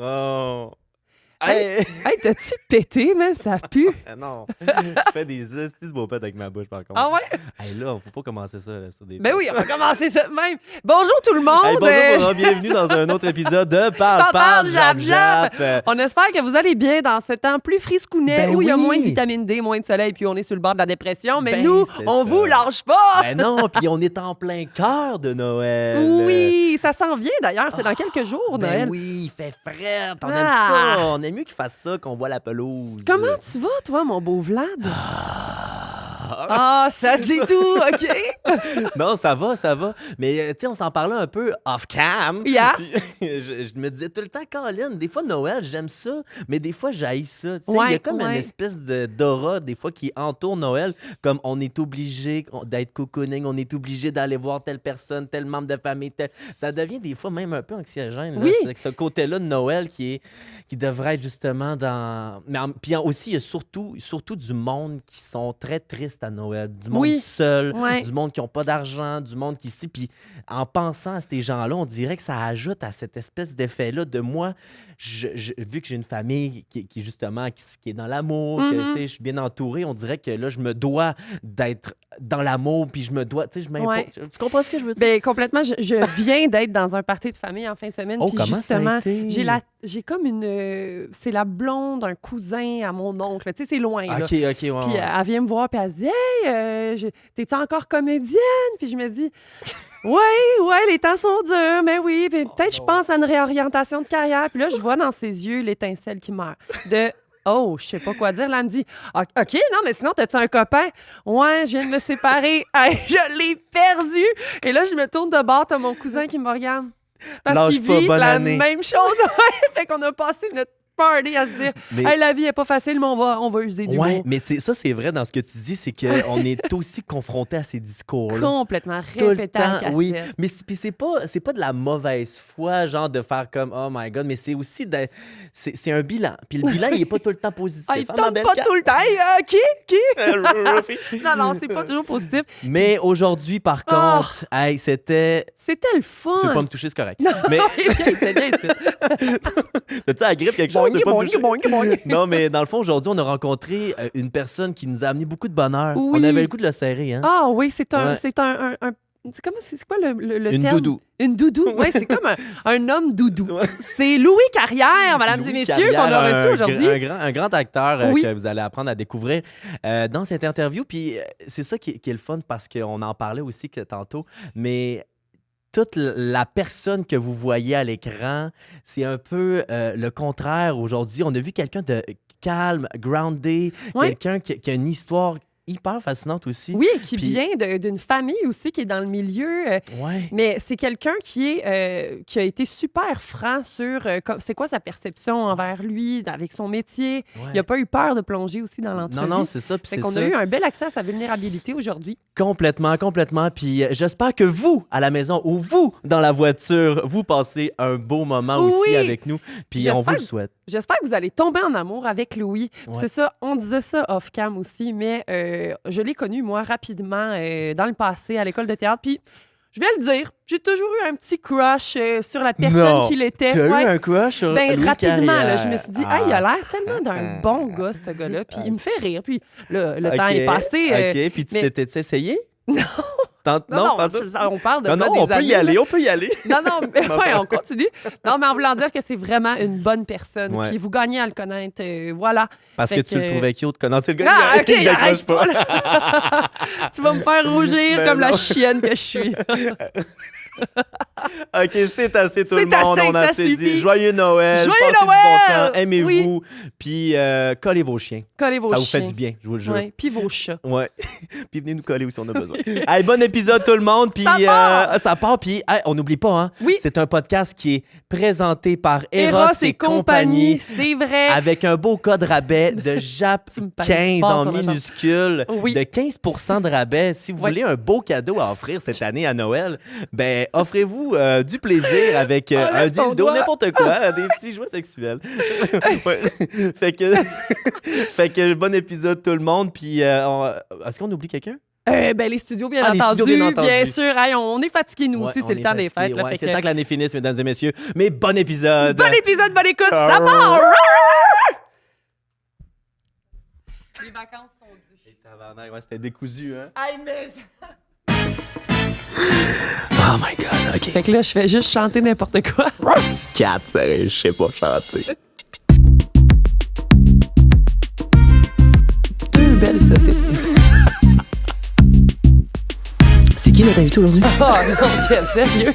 Oh. Hey, t'as-tu pété, man? Ça pue. Non, je fais des petits beaux pets avec ma bouche, par contre. Ah ouais? Hey, là, faut pas commencer ça là, sur des Ben oui, on va commencer ça de même. Bonjour tout le monde. Hey, bonjour, bienvenue dans un autre épisode de Parle, Jap, Jap. On espère que vous allez bien dans ce temps plus friscounet Ben où il y a oui. moins de vitamine D, moins de soleil, puis on est sur le bord de la dépression. Mais Ben, nous, c'est on ça. vous lâche pas. Ben non, puis on est en plein cœur de Noël. Oui, ça s'en vient d'ailleurs. C'est dans quelques jours, Ben Noël. oui, il fait frais, on aime Ah. ça. On aime mieux qu'il fasse ça qu'on voit la pelouse. Comment tu vas, toi, mon beau Vlad? Ah, ça dit tout, OK? Non, ça va. Mais tu sais, on s'en parlait un peu off-cam. Yeah. Puis, je me disais tout le temps, Caroline, des fois Noël, j'aime ça, mais des fois j'haïs ça. Tu sais, il y a comme une espèce d'aura, des fois, qui entoure Noël, comme on est obligé d'être cocooning, on est obligé d'aller voir telle personne, tel membre de famille. Ça devient des fois même un peu anxiogène. Là. Oui. C'est ce côté-là de Noël qui devrait être justement dans... Mais puis aussi, il y a surtout du monde qui sont très tristes à Noël, du monde seul, du monde qui n'ont pas d'argent, du monde qui ici. Puis en pensant à ces gens-là, on dirait que ça ajoute à cette espèce d'effet-là de moi, vu que j'ai une famille qui justement qui est dans l'amour, que tu sais, je suis bien entouré, on dirait que là, je me dois d'être dans l'amour, puis je me dois, tu sais, je m'impose. Tu comprends ce que je veux dire? Bien, complètement. Je viens d'être dans un party de famille en fin de semaine, puis justement, j'ai comme une... c'est la blonde d'un cousin à mon oncle, tu sais, c'est loin, là. OK, Puis elle vient me voir, puis elle dit « Hey, t'es-tu encore comédienne? » Puis je me dis « Ouais, les temps sont durs, mais oui, puis peut-être je pense à une réorientation de carrière. » Puis là, je vois dans ses yeux l'étincelle qui meurt. Oh, je sais pas quoi dire. Là, elle me dit OK, non, mais sinon, t'as-tu un copain? Ouais, je viens de me séparer. Hey, je l'ai perdu. Et là, je me tourne de bord, t'as mon cousin qui me regarde. Parce qu'il vit la même chose. Fait qu'on a passé notre party à se dire hey, la vie est pas facile, mais on va user du mot. Mais c'est vrai dans ce que tu dis, c'est qu'on est aussi confronté à ces discours-là. Complètement répété à cassette. Oui, mais puis c'est pas de la mauvaise foi, genre de faire comme oh my God, mais c'est aussi c'est un bilan. Puis le bilan, il est pas tout le temps positif. Il tombe pas tout le temps. Hey, qui? Non, c'est pas toujours positif. Mais aujourd'hui, par contre, hey, c'était le fun. Tu veux pas me toucher, c'est correct. Non, mais c'est bien. T'as-tu la grippe, quelque chose? Non, mais dans le fond, aujourd'hui, on a rencontré une personne qui nous a amené beaucoup de bonheur. Oui. On avait le goût de le serrer, hein? Ah oui, c'est quoi le une terme? Doudou. Une doudou. Oui, c'est comme un homme doudou. C'est Louis Carrière, mesdames et messieurs, qu'on a reçu aujourd'hui. Un grand acteur que vous allez apprendre à découvrir dans cette interview. Puis c'est ça qui est le fun parce qu'on en parlait aussi tantôt. Mais toute la personne que vous voyez à l'écran, c'est un peu le contraire aujourd'hui. On a vu quelqu'un de calme, groundé, quelqu'un qui a une histoire hyper fascinante aussi. Oui, qui vient d'une famille aussi qui est dans le milieu. Mais c'est quelqu'un qui a été super franc sur c'est quoi sa perception envers lui, avec son métier. Il n'a pas eu peur de plonger aussi dans l'entrevue. Non, c'est ça. Fait qu'on a eu un bel accès à sa vulnérabilité aujourd'hui. Complètement. Puis j'espère que vous, à la maison ou vous, dans la voiture, vous passez un beau moment aussi avec nous. Puis on vous le souhaite. J'espère que vous allez tomber en amour avec Louis. C'est ça, on disait ça off-cam aussi, mais je l'ai connu, moi, rapidement dans le passé à l'école de théâtre. Puis, je vais le dire, j'ai toujours eu un petit crush sur la personne qu'il était. Tu as eu un crush sur Louis rapidement, Carrière. Là, je me suis dit, hey, il a l'air tellement d'un bon gars, ce gars-là. Puis, il me fait rire. Puis, le temps est passé. OK, puis tu t'étais essayé? Non. Non, on parle de on peut y aller. Non, mais on continue. Non, mais en voulant dire que c'est vraiment une bonne personne. Puis vous gagnez à le connaître, voilà. Parce que tu le trouvais cute quand tu le gars, il ne décroche pas. Tu vas me faire rougir comme la chienne que je suis. OK, c'est assez tout le monde. On a assez dit. Joyeux Noël. Joyeux passez Noël! du bon temps. Aimez-vous. Puis collez vos chiens. Ça vous fait du bien, je vous le jure. Puis vos chats. Ouais. Puis venez nous coller si on a besoin. Hey, bon épisode tout le monde. Puis ça part. Puis on n'oublie pas, hein. Oui. C'est un podcast qui est présenté par Eros et compagnie. C'est vrai. Avec un beau code rabais de JAP 15 en minuscule. Oui. De 15% de rabais. Si vous voulez un beau cadeau à offrir cette année à Noël, ben offrez-vous du plaisir avec un dildo, n'importe quoi, des petits jouets sexuels. Fait que bon épisode tout le monde. Puis est-ce qu'on oublie quelqu'un? Les studios, bien entendu. Bien sûr. Hey, on est fatigués, nous aussi. C'est le temps des fêtes. Là, c'est le temps que l'année finisse, mesdames et messieurs. Mais bon épisode! Bon épisode, bonne écoute. Ça part! Les vacances sont dues. Et tabarnak, c'était décousu, hein? Hey, mais... Oh my God, OK. Fait que là, je fais juste chanter n'importe quoi. 4, je sais pas chanter. 2 belles saucisses. C'est qui notre invité aujourd'hui? Oh non, quel sérieux?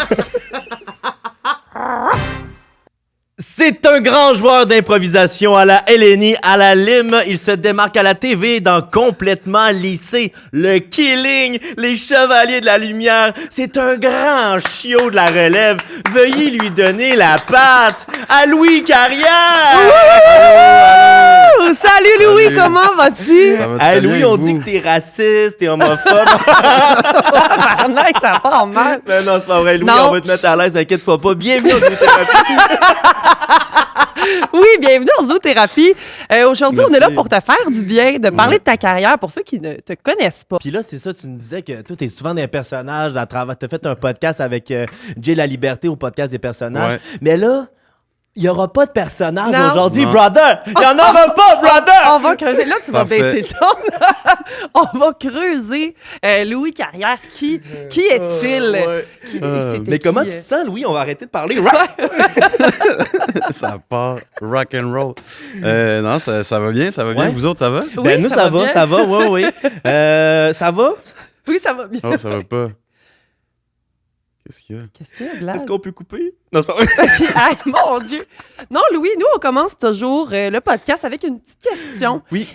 C'est un grand joueur d'improvisation à la LNI, à la Lime. Il se démarque à la TV dans Complètement Lycée, Le Killing, Les Chevaliers de la Lumière. C'est un grand chiot de la relève. Veuillez lui donner la patte à Louis Carrière! Allô! Salut Louis, Salut. Comment vas-tu? Ça va très Louis, bien, on vous? dit que t'es raciste, t'es homophobe. Mec, ça part mal. Mais non, c'est pas vrai. Louis, Non. on va te mettre à l'aise, inquiète-toi pas. Bienvenue au Zoothérapie. Oui, bienvenue en zoothérapie. Aujourd'hui, on est là Merci. pour te faire du bien, de parler de ta carrière pour ceux qui ne te connaissent pas. Puis là, c'est ça, tu nous disais que toi, t'es souvent des personnages. T'as fait un podcast avec Jay La Liberté au podcast des personnages. Ouais. Mais là, il n'y aura pas de personnage Non. aujourd'hui, Non. brother! Il n'y en aura pas, brother! On va creuser. Là, tu vas Parfait. baisser le ton. On va creuser Louis Carrière. Qui est-il? Ouais. C'était Mais comment qui, tu te sens, Louis? On va arrêter de parler. Right? Ça part rock and roll. Non, ça va bien, ça va bien. Ouais. Vous autres, ça va? Oui, Ben, nous, ça va, bien. ça va, oui. Ça va? Oui, ça va bien. Oh, ça va pas. Qu'est-ce qu'il y a? Qu'est-ce qu'il y a, Vlad? Est-ce qu'on peut couper? Non, c'est pas vrai. Hey, mon Dieu! Non, Louis, nous, on commence toujours le podcast avec une petite question. Oui.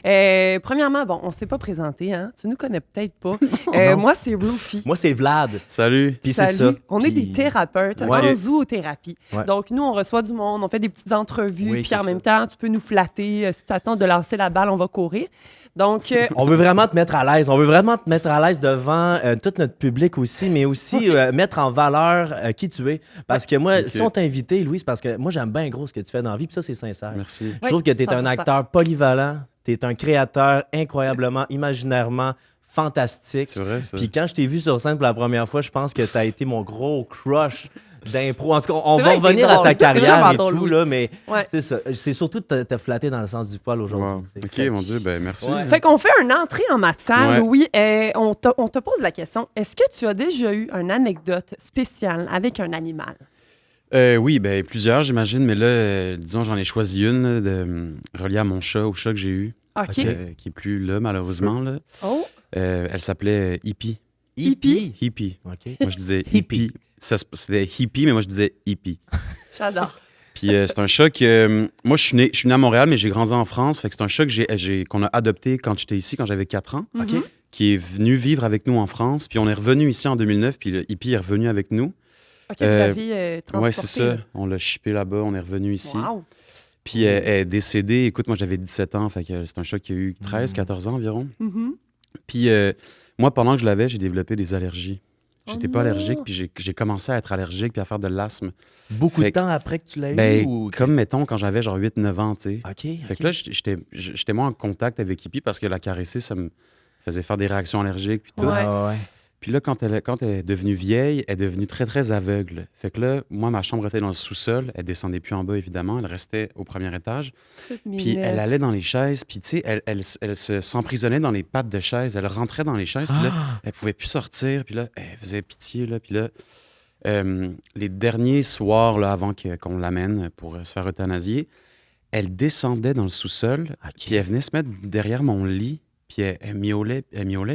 Premièrement, bon, on s'est pas présenté, hein? Tu nous connais peut-être pas. Non. Moi, c'est Roofy. Moi, c'est Vlad. Salut. Puis c'est Salut. ça. On est Puis- des thérapeutes Ouais. en zoothérapie. Ouais. Donc, nous, on reçoit du monde, on fait des petites entrevues, Oui, puis c'est en ça. même temps, tu peux nous flatter. Si tu attends de lancer la balle, on va courir. Donc, On veut vraiment te mettre à l'aise. On veut vraiment te mettre à l'aise devant tout notre public aussi, mais aussi mettre en valeur qui tu es. Parce que moi, Ok. si on t'a invité, Louis, c'est parce que moi, j'aime bien gros ce que tu fais dans la vie, puis ça, c'est sincère. Merci. Je trouve que tu es un 100%. acteur polyvalent, tu es un créateur incroyablement, imaginairement fantastique. C'est vrai, ça. Puis quand je t'ai vu sur scène pour la première fois, je pense que tu as été mon gros crush d'impro. En tout cas, on C'est va vrai que t'es revenir à drôle. ta C'est carrière vraiment et drôle, tout, Louis. là, mais ouais. c'est ça. C'est surtout de te flatter dans le sens du poil aujourd'hui. Wow. tu sais. OK, mon Dieu, ben merci. Ouais. Fait qu'on fait une entrée en matière, Ouais. Louis. On te pose la question, est-ce que tu as déjà eu une anecdote spéciale avec un animal? Oui, ben plusieurs, j'imagine, mais là, disons, j'en ai choisi une là, reliée à mon chat, au chat que j'ai eu, OK. qui est plus là, malheureusement. Là. Oh, Elle s'appelait Hippie. Hippie? Hippie. OK. Moi, je disais Hippie. Hippie. C'était Hippie, mais moi, je disais Hippie. j'adore. Puis c'est un chat que... moi, je suis né à Montréal, mais j'ai grandi en France. Fait que c'est un chat qu'on a adopté quand j'étais ici, quand j'avais 4 ans, Mhm. qui est venu vivre avec nous en France. Puis on est revenu ici en 2009, puis le Hippie est revenu avec nous. OK, vous l'aviez transporté. Ouais, c'est ça. On l'a shippé là-bas, on est revenu ici. Wow. Puis elle est décédée. Écoute, moi, j'avais 17 ans, fait que c'est un chat qui a eu 14 ans environ. Mhm. Puis moi, pendant que je l'avais, j'ai développé des allergies. J'étais Oh pas non. allergique, puis j'ai commencé à être allergique puis à faire de l'asthme. Beaucoup de Fait que- temps après que tu l'as eu? Ben, ou... comme, mettons, quand j'avais genre 8-9 ans, tu sais. OK. Fait que là, j'étais moins en contact avec Hippie parce que la caresser, ça me faisait faire des réactions allergiques puis tout. Ouais. ouais. Puis là, quand elle est devenue vieille, elle est devenue très, très aveugle. Fait que là, moi, ma chambre était dans le sous-sol. Elle descendait plus en bas, évidemment. Elle restait au premier étage. Petite Puis minette. elle allait dans les chaises. Puis, tu sais, elle s'emprisonnait dans les pattes de chaises. Elle rentrait dans les chaises. Puis là, elle pouvait plus sortir. Puis là, elle faisait pitié. Là. Puis là, les derniers soirs, là, avant qu'on l'amène pour se faire euthanasier, elle descendait dans le sous-sol. OK. Puis elle venait se mettre derrière mon lit. Puis elle miaulait.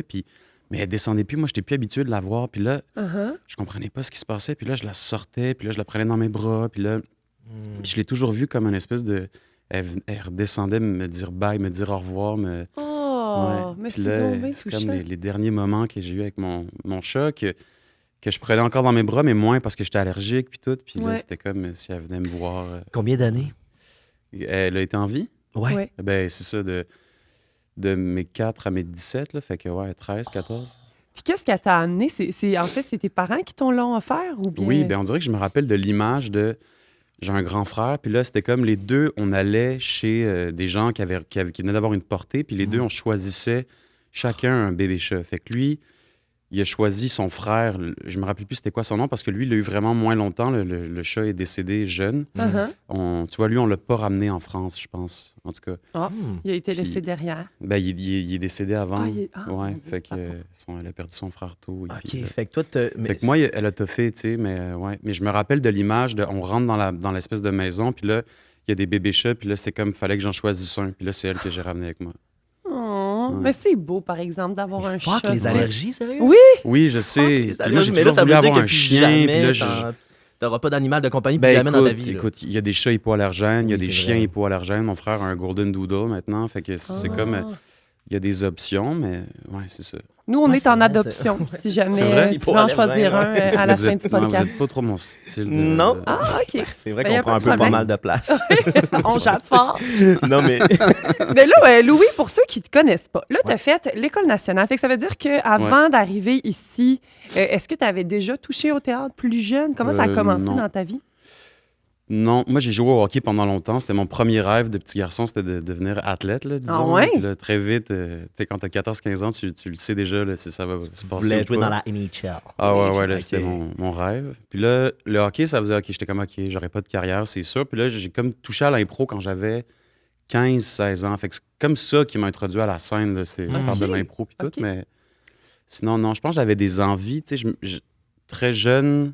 Puis... Mais elle descendait plus. Moi, j'étais plus habitué de la voir. Puis là, Uh-huh. je comprenais pas ce qui se passait. Puis là, je la sortais. Puis là, je la prenais dans mes bras. Puis là, Hmm. puis je l'ai toujours vue comme une espèce de... Elle redescendait me dire bye, me dire au revoir. Oh, Ouais. mais Puis c'est là, donc bien c'est touchant. comme les derniers moments que j'ai eu avec mon chat que je prenais encore dans mes bras, mais moins parce que j'étais allergique. Puis tout. Puis Ouais. là, c'était comme si elle venait me voir. Combien d'années? Elle a été en vie? Ouais. Ouais. Ben, c'est ça, de mes 4 à mes 17. Là, fait que, ouais, 13, 14. Puis qu'est-ce qu'elle t'a amené? En fait, c'est tes parents qui t'ont l'ont offert ou bien... Oui, ben on dirait que je me rappelle de l'image de... J'ai un grand frère, puis là, c'était comme les deux, on allait chez des gens qui venaient d'avoir une portée, puis les deux, on choisissait chacun un bébé chat. Fait que lui, il a choisi son frère. Je me rappelle plus c'était quoi son nom parce que lui, il l'a eu vraiment moins longtemps. Le chat est décédé jeune. Tu vois, lui, on l'a pas ramené en France, je pense. En tout cas. Ah, il a été laissé derrière. Ben, il est décédé avant. Ouais, fait que elle a perdu son frère tôt. OK, fait que toi, fait que moi, elle a toffé, tu sais, mais ouais. Mais je me rappelle de l'image on rentre dans l'espèce de maison, puis là, il y a des bébés chats, puis là, c'est comme, fallait que j'en choisisse un, puis là, c'est elle que j'ai ramené avec moi. Mais c'est beau, par exemple, d'avoir un chat. Les allergies, sérieux? Oui! Oui, je sais. Moi, j'ai toujours voulu avoir un chien, puis là, t'auras pas d'animal de compagnie plus jamais dans ta vie. Écoute, il y a des chats hypoallergènes, il y a des chiens hypoallergènes. Mon frère a un Golden Doodle maintenant, fait que c'est comme... Il y a des options, mais ouais, c'est ça. Nous, on est en adoption, si jamais tu veux en choisir un à la fin du podcast. Vous n'êtes pas trop mon style. Non. Ah, OK. C'est vrai qu'on prend un peu pas mal de place. On jappe fort. Non, mais... Mais là, Louis, pour ceux qui ne te connaissent pas, là, tu as fait l'École nationale. Fait que ça veut dire qu'avant d'arriver ici, est-ce que tu avais déjà touché au théâtre plus jeune? Comment ça a commencé dans ta vie? Non, moi j'ai joué au hockey pendant longtemps. C'était mon premier rêve de petit garçon, c'était de devenir athlète, là, disons. Ah ouais? Puis là, très vite, quand t'as 14-15 ans, tu le sais déjà là, si ça va se passer. Tu voulais jouer dans la NHL. Ah ouais, là, c'était mon rêve. Puis là, le hockey, ça faisait OK, j'étais comme OK, j'aurais pas de carrière, c'est sûr. Puis là, j'ai comme touché à l'impro quand j'avais 15-16 ans. Fait que c'est comme ça qui m'a introduit à la scène, là, c'est faire de l'impro puis tout. Mais sinon, non, je pense que j'avais des envies. Tu sais, très jeune...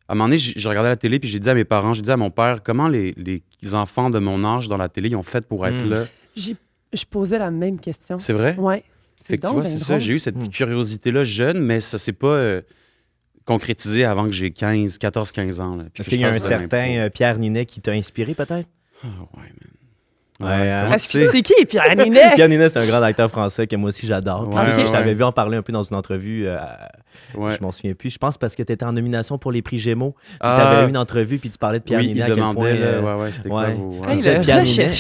À un moment donné, je regardais la télé puis j'ai dit à mes parents, j'ai dit à mon père, comment les enfants de mon âge dans la télé ils ont fait pour être là? Je posais la même question. C'est vrai? Oui. Fait que tu vois, c'est ça, j'ai eu cette curiosité-là jeune, mais ça s'est pas concrétisé avant que j'ai 14-15 ans. Est-ce qu'il y a un certain Pierre Ninet qui t'a inspiré peut-être? Ah ouais, man. Est-ce que c'est qui, Pierre Ninet? Pierre Ninet, c'est un grand acteur français que moi aussi j'adore. Je t'avais vu en parler un peu dans une entrevue. Je m'en souviens plus. Je pense parce que tu étais en nomination pour les prix Gémeaux. Tu avais eu une entrevue puis tu parlais de Pierre Ninet. Il demandait, c'était quoi Pierre Ninet.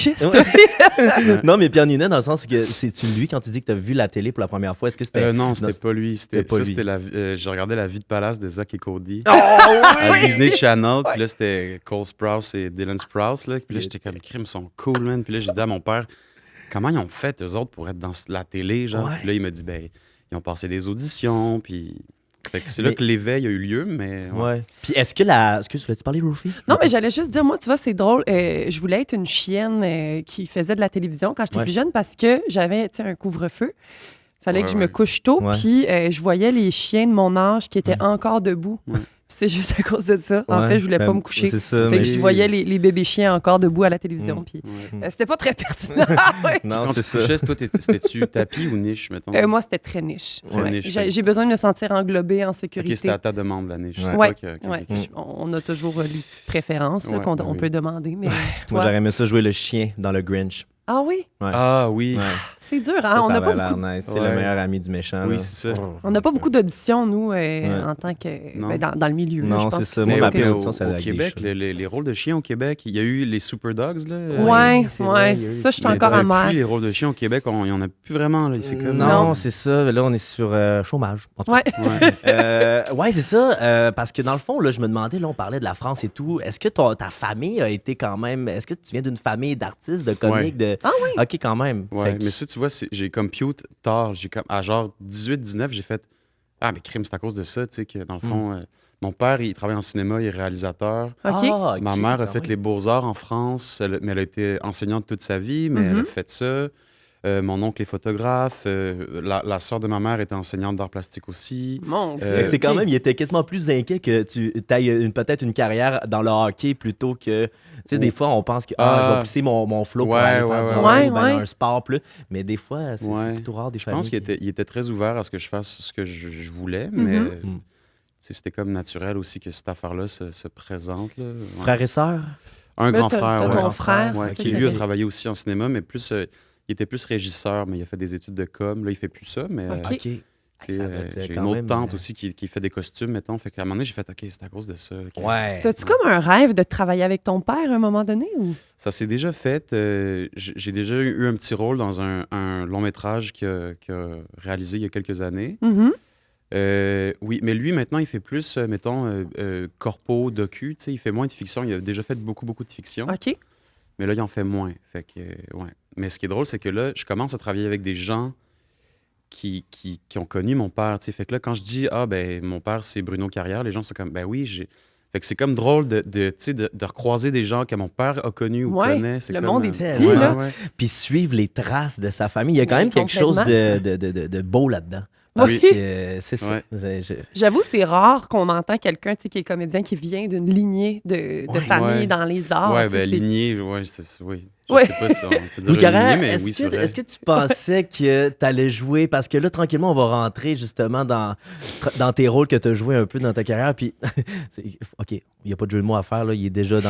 Non, mais Pierre Ninet, dans le sens que c'est-tu lui quand tu dis que tu as vu la télé pour la première fois? Est-ce que c'était. Non, c'était pas lui. Je regardais La vie de palace de Zach et Cody. À Disney Channel. Puis là, c'était Cole Sprouse et Dylan Sprouse. Puis là, j'étais comme, crime, ils sont cool, man. Puis là, j'ai dit à mon père, comment ils ont fait, eux autres, pour être dans la télé, genre? Puis là, il m'a dit, ils ont passé des auditions, puis... Fait que c'est là que l'éveil a eu lieu, mais... Puis est-ce que Est-ce que tu voulais-tu parler, Rufy? Non, mais j'allais juste dire, moi, tu vois, c'est drôle. Je voulais être une chienne qui faisait de la télévision quand j'étais plus jeune parce que j'avais, un couvre-feu. Fallait que je me couche tôt, puis je voyais les chiens de mon âge qui étaient encore debout. C'est juste à cause de ça. En fait, je voulais pas me coucher. C'est ça. Fait que je voyais les bébés chiens encore debout à la télévision. Puis c'était pas très pertinent. Non, c'est ça. Toi, c'était-tu tapis ou niche, mettons? Moi, c'était très niche. J'ai besoin de me sentir englobée en sécurité. OK, c'était à ta demande, la niche. On a toujours les petites préférences qu'on peut demander. Mais moi, j'aurais aimé ça jouer le chien dans le Grinch. Ah oui? Ah oui. C'est dur, hein? On n'a pas beaucoup... nice. C'est le meilleur ami du méchant. Oui, c'est ça. On n'a pas beaucoup d'auditions, nous, en tant que... dans le milieu. Non, c'est ça. Moi, ma audition, c'est au Québec, les rôles de chiens au Québec, il y a eu les Super Dogs, là. Oui. Ça, je suis encore amère. Les rôles de chiens au Québec, il n'y en a plus vraiment, là. C'est comme... Non, c'est ça. Là, on est sur chômage. Ouais, c'est ça. Parce que dans le fond, là, je me demandais, là, on parlait de la France et tout. Est-ce que ta famille a été quand même... Est-ce que tu viens d'une famille d'artistes, de comiques, de... Ah oui? OK, quand même. Ouais, mais ça, tu vois, j'ai comme pute tard. À genre 18-19, j'ai fait ah, mais crime, c'est à cause de ça, tu sais, que dans le fond, mon père, il travaille en cinéma, il est réalisateur. OK. Ma mère a fait les beaux-arts en France, mais elle a été enseignante toute sa vie, mais elle a fait ça. Mon oncle est photographe. La sœur de ma mère était enseignante d'art plastique aussi. Mon Dieu. C'est quand même, il était quasiment plus inquiet que tu ailles peut-être une carrière dans le hockey plutôt que... Tu sais, des fois, on pense que je vais pousser mon flow pour aller faire du hockey, dans un sport plus. Mais des fois, c'est plutôt rare des Je pense qu'il était très ouvert à ce que je fasse ce que je voulais, mais c'était comme naturel aussi que cette affaire-là se présente. Là. Frères et sœurs? Un grand frère, ton frère, qui lui a travaillé aussi en cinéma, mais plus... il était plus régisseur, mais il a fait des études de com. Là, il fait plus ça, mais... OK. J'ai une autre tante aussi qui fait des costumes, mettons. Fait qu'à un moment donné, j'ai fait OK, c'est à cause de ça. Okay. Ouais. T'as-tu comme un rêve de travailler avec ton père à un moment donné? Ou? Ça s'est déjà fait. J'ai déjà eu un petit rôle dans un long métrage qu'il a réalisé il y a quelques années. Oui, mais lui, maintenant, il fait plus, mettons, corpo, docu. Il fait moins de fiction. Il a déjà fait beaucoup de fiction. OK. Mais là, il en fait moins. Fait que, ouais. Mais ce qui est drôle, c'est que là, je commence à travailler avec des gens qui ont connu mon père, tu sais. Fait que là, quand je dis, mon père, c'est Bruno Carrière, les gens sont comme, ben oui, Fait que c'est comme drôle de recroiser des gens que mon père a connus ou connaît. C'est le comme, monde est petit, là. Puis suivre les traces de sa famille. Il y a quand même quelque chose de beau là-dedans. Parce que c'est ça. J'avoue, c'est rare qu'on entend quelqu'un qui est comédien qui vient d'une lignée de famille dans les arts. Oui, lignée, oui. Je sais pas si on peut dire Carrière, lignée, mais est-ce que tu pensais que tu allais jouer? Parce que là, tranquillement, on va rentrer justement dans tes rôles que tu as joués un peu dans ta carrière. Puis, OK, il n'y a pas de jeu de mots à faire. Là. Il est déjà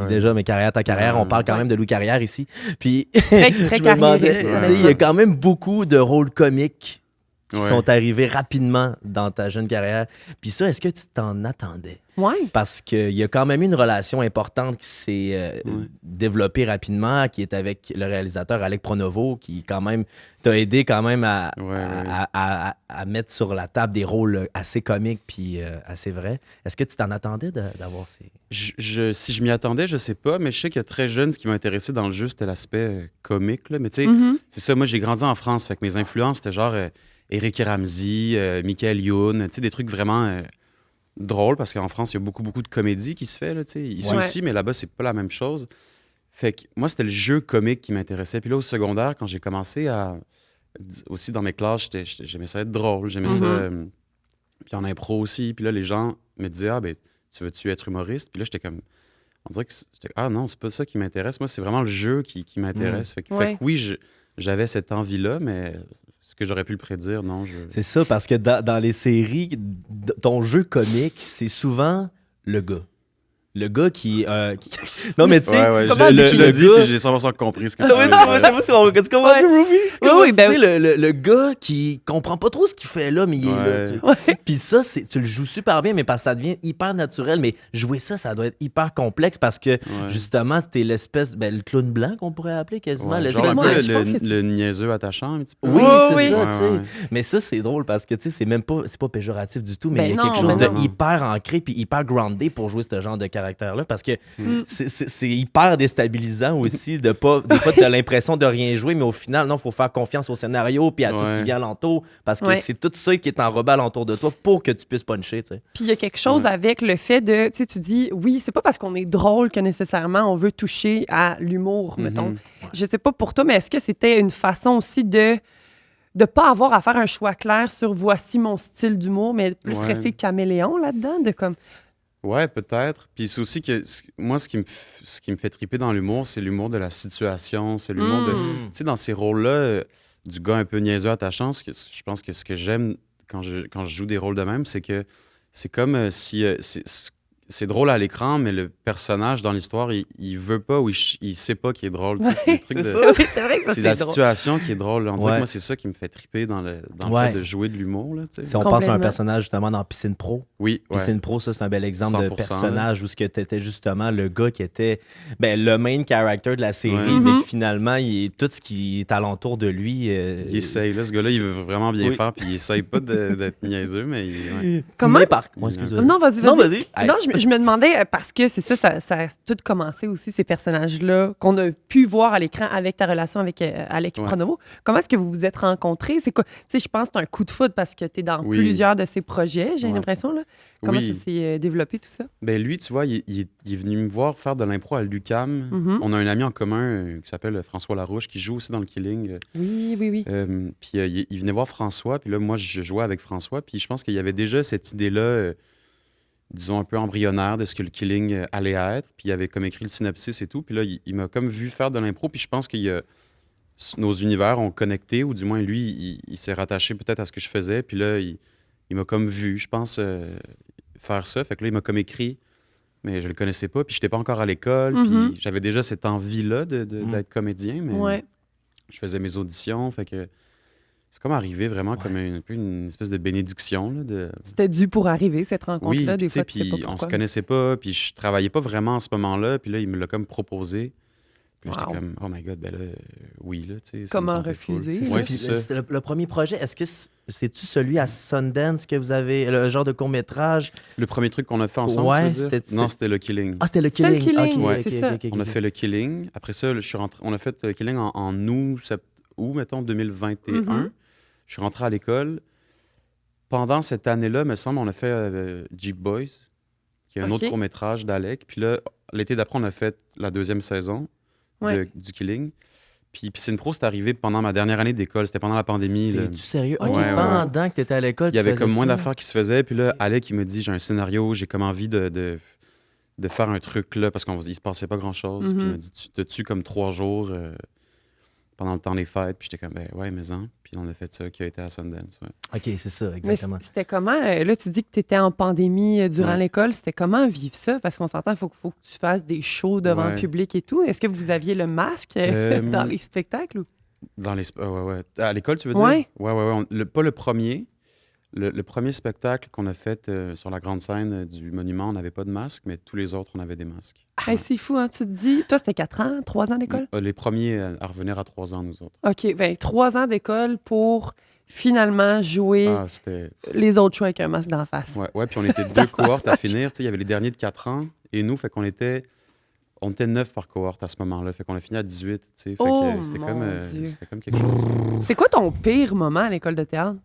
déjà, mais ta carrière, on parle quand même de Louis Carrière ici. Puis, très je me demandais, il y a quand même beaucoup de rôles comiques qui sont arrivés rapidement dans ta jeune carrière. Puis ça, est-ce que tu t'en attendais? Oui. Parce qu'il y a quand même une relation importante qui s'est développée rapidement, qui est avec le réalisateur Alec Pronovo, qui quand même t'a aidé quand même à mettre sur la table des rôles assez comiques puis assez vrais. Est-ce que tu t'en attendais d'avoir ces... Si je m'y attendais, je sais pas, mais je sais que très jeune, ce qui m'a intéressé dans le jeu, c'était l'aspect comique. Là. Mais tu sais, c'est ça, moi j'ai grandi en France, fait que mes influences, c'était genre... Éric et Ramsey, Michael Youn, des trucs vraiment drôles parce qu'en France, il y a beaucoup de comédie qui se fait. Là, ici aussi, mais là-bas, c'est pas la même chose. Fait que moi, c'était le jeu comique qui m'intéressait. Puis là, au secondaire, quand j'ai commencé à... Aussi, dans mes classes, j'aimais ça être drôle, j'aimais ça... Puis en impro aussi. Puis là, les gens me disaient « Ah, ben, tu veux-tu être humoriste? » Puis là, j'étais comme... On dirait que ah non, c'est pas ça qui m'intéresse. Moi, c'est vraiment le jeu qui m'intéresse. Fait que oui, j'avais cette envie-là, mais... Est-ce que j'aurais pu le prédire? Non. C'est ça, parce que dans les séries, ton jeu comique, c'est souvent le gars. Le gars qui... Non, mais tu sais... le gars... J'ai 100% compris ce que tu veux dire. Tu comprends tu Ruby? Oui, ben... le gars qui comprend pas trop ce qu'il fait là, mais il est là. Puis ça, tu le joues super bien, mais parce que ça devient hyper naturel. Mais jouer ça doit être hyper complexe parce que, justement, c'était l'espèce... le clown blanc qu'on pourrait appeler quasiment. Le niaiseux attachant, un petit peu. Oui, c'est ça, tu sais. Mais ça, c'est drôle parce que, tu sais, c'est pas péjoratif du tout, mais il y a quelque chose de hyper ancré puis hyper groundé pour jouer ce genre de caractère-là, parce que c'est hyper déstabilisant aussi des fois tu as l'impression de rien jouer, mais au final non, il faut faire confiance au scénario puis à tout ce qui vient alentour, parce que c'est tout ça qui est enrobé alentour de toi pour que tu puisses puncher, tu sais. Puis il y a quelque chose avec le fait de, tu sais, tu dis oui, c'est pas parce qu'on est drôle que nécessairement on veut toucher à l'humour, mettons. Je sais pas pour toi, mais est-ce que c'était une façon aussi de pas avoir à faire un choix clair sur voici mon style d'humour, mais plus rester caméléon là-dedans, de comme... Ouais, peut-être. Puis c'est aussi que moi, ce qui me fait triper dans l'humour, c'est l'humour de la situation, c'est l'humour de... Tu sais, dans ces rôles-là, du gars un peu niaiseux attachant, je pense que ce que j'aime quand je joue des rôles de même, c'est que c'est comme si... c'est drôle à l'écran, mais le personnage dans l'histoire, il veut pas ou il sait pas qu'il est drôle. C'est vrai que c'est la situation qui est drôle. On dirait que moi, c'est ça qui me fait triper dans le fait de jouer de l'humour. Là, si on pense à un personnage justement dans Piscine Pro. Oui. Piscine Pro, ça, c'est un bel exemple de personnage où tu étais justement le gars qui était le main character de la série, mais que finalement, tout ce qui est alentour de lui... il essaye. Là, ce gars-là, il veut vraiment bien faire, puis il essaye pas d'être niaiseux, mais... Comment? Non, vas-y. Non, je me demandais, parce que c'est ça a tout commencé aussi, ces personnages-là, qu'on a pu voir à l'écran avec ta relation avec Alec Pronovo. Comment est-ce que vous vous êtes rencontrés? C'est quoi? Tu sais, je pense que c'est un coup de foudre parce que tu es dans plusieurs de ces projets, j'ai l'impression. Là. Comment ça s'est développé, tout ça? Ben lui, tu vois, il est venu me voir faire de l'impro à l'UQAM. On a un ami en commun qui s'appelle François Larouche, qui joue aussi dans le Killing. Oui. Puis il venait voir François, puis là, moi, je jouais avec François, puis je pense qu'il y avait déjà cette idée-là... disons, un peu embryonnaire de ce que le Killing allait être. Puis il avait comme écrit le synopsis et tout. Puis là, il m'a comme vu faire de l'impro. Puis je pense que nos univers ont connecté, ou du moins, lui, il s'est rattaché peut-être à ce que je faisais. Puis là, il m'a comme vu, je pense, faire ça. Fait que là, il m'a comme écrit, mais je le connaissais pas. Puis j'étais pas encore à l'école. Puis j'avais déjà cette envie-là d'être comédien. Mais je faisais mes auditions. Fait que... C'est comme arrivé vraiment comme une espèce de bénédiction. Là, C'était dû pour arriver, cette rencontre-là. Des fois, tu sais pas pourquoi. On se connaissait pas, puis je travaillais pas vraiment en ce moment-là. Puis là, il me l'a comme proposé. Puis là, j'étais comme, oh my God, ben là, oui. Là, comment refuser? Oui, c'est ça. C'est le premier projet. Est-ce que c'est-tu celui à Sundance que vous avez, le genre de court-métrage? Le premier truc qu'on a fait ensemble, Non, c'était le Killing. Ah, c'était le Killing. C'est ça. On a fait le Killing. Après ça, on a fait le Killing en août, mettons, 2021. Je suis rentré à l'école. Pendant cette année-là, me semble, on a fait Jeep Boys, qui est un autre court-métrage d'Alec. Puis là, l'été d'après, on a fait la 2e saison du Killing. Puis Synpro, c'est arrivé pendant ma dernière année d'école. C'était pendant la pandémie. Es-tu sérieux? OK, pendant que tu étais à l'école, il y avait comme moins d'affaires qui se faisaient. Puis là, Alec, il me dit, j'ai un scénario, j'ai comme envie de faire un truc là, parce qu'il se passait pas grand-chose. Puis il m'a dit, tu te tues comme 3 jours pendant le temps des fêtes. Puis j'étais comme, ben ouais, mais-en. Puis on a fait ça, qui a été à Sundance. Ouais. OK, c'est ça, exactement. Mais c'était comment? Là, tu dis que tu étais en pandémie durant l'école. C'était comment vivre ça? Parce qu'on s'entend, il faut que tu fasses des shows devant le public et tout. Est-ce que vous aviez le masque dans les spectacles? Ou? Dans les... ouais. À l'école, tu veux dire? Oui. Ouais. Pas le premier. Le premier spectacle qu'on a fait sur la grande scène du monument, on n'avait pas de masque, mais tous les autres, on avait des masques. Ah, c'est fou, hein? Tu te dis... Toi, c'était 4 ans, 3 ans d'école? Les premiers à revenir à 3 ans, nous autres. OK, bien, 3 ans d'école pour finalement jouer les autres shows avec un masque d'en face. Ouais, puis on était 2 cohortes à finir. Il y avait les derniers de 4 ans et nous, fait qu'on était 9 par cohorte à ce moment-là. Fait qu'on a fini à 18, Fait que c'était comme quelque chose. C'est quoi ton pire moment à l'école de théâtre?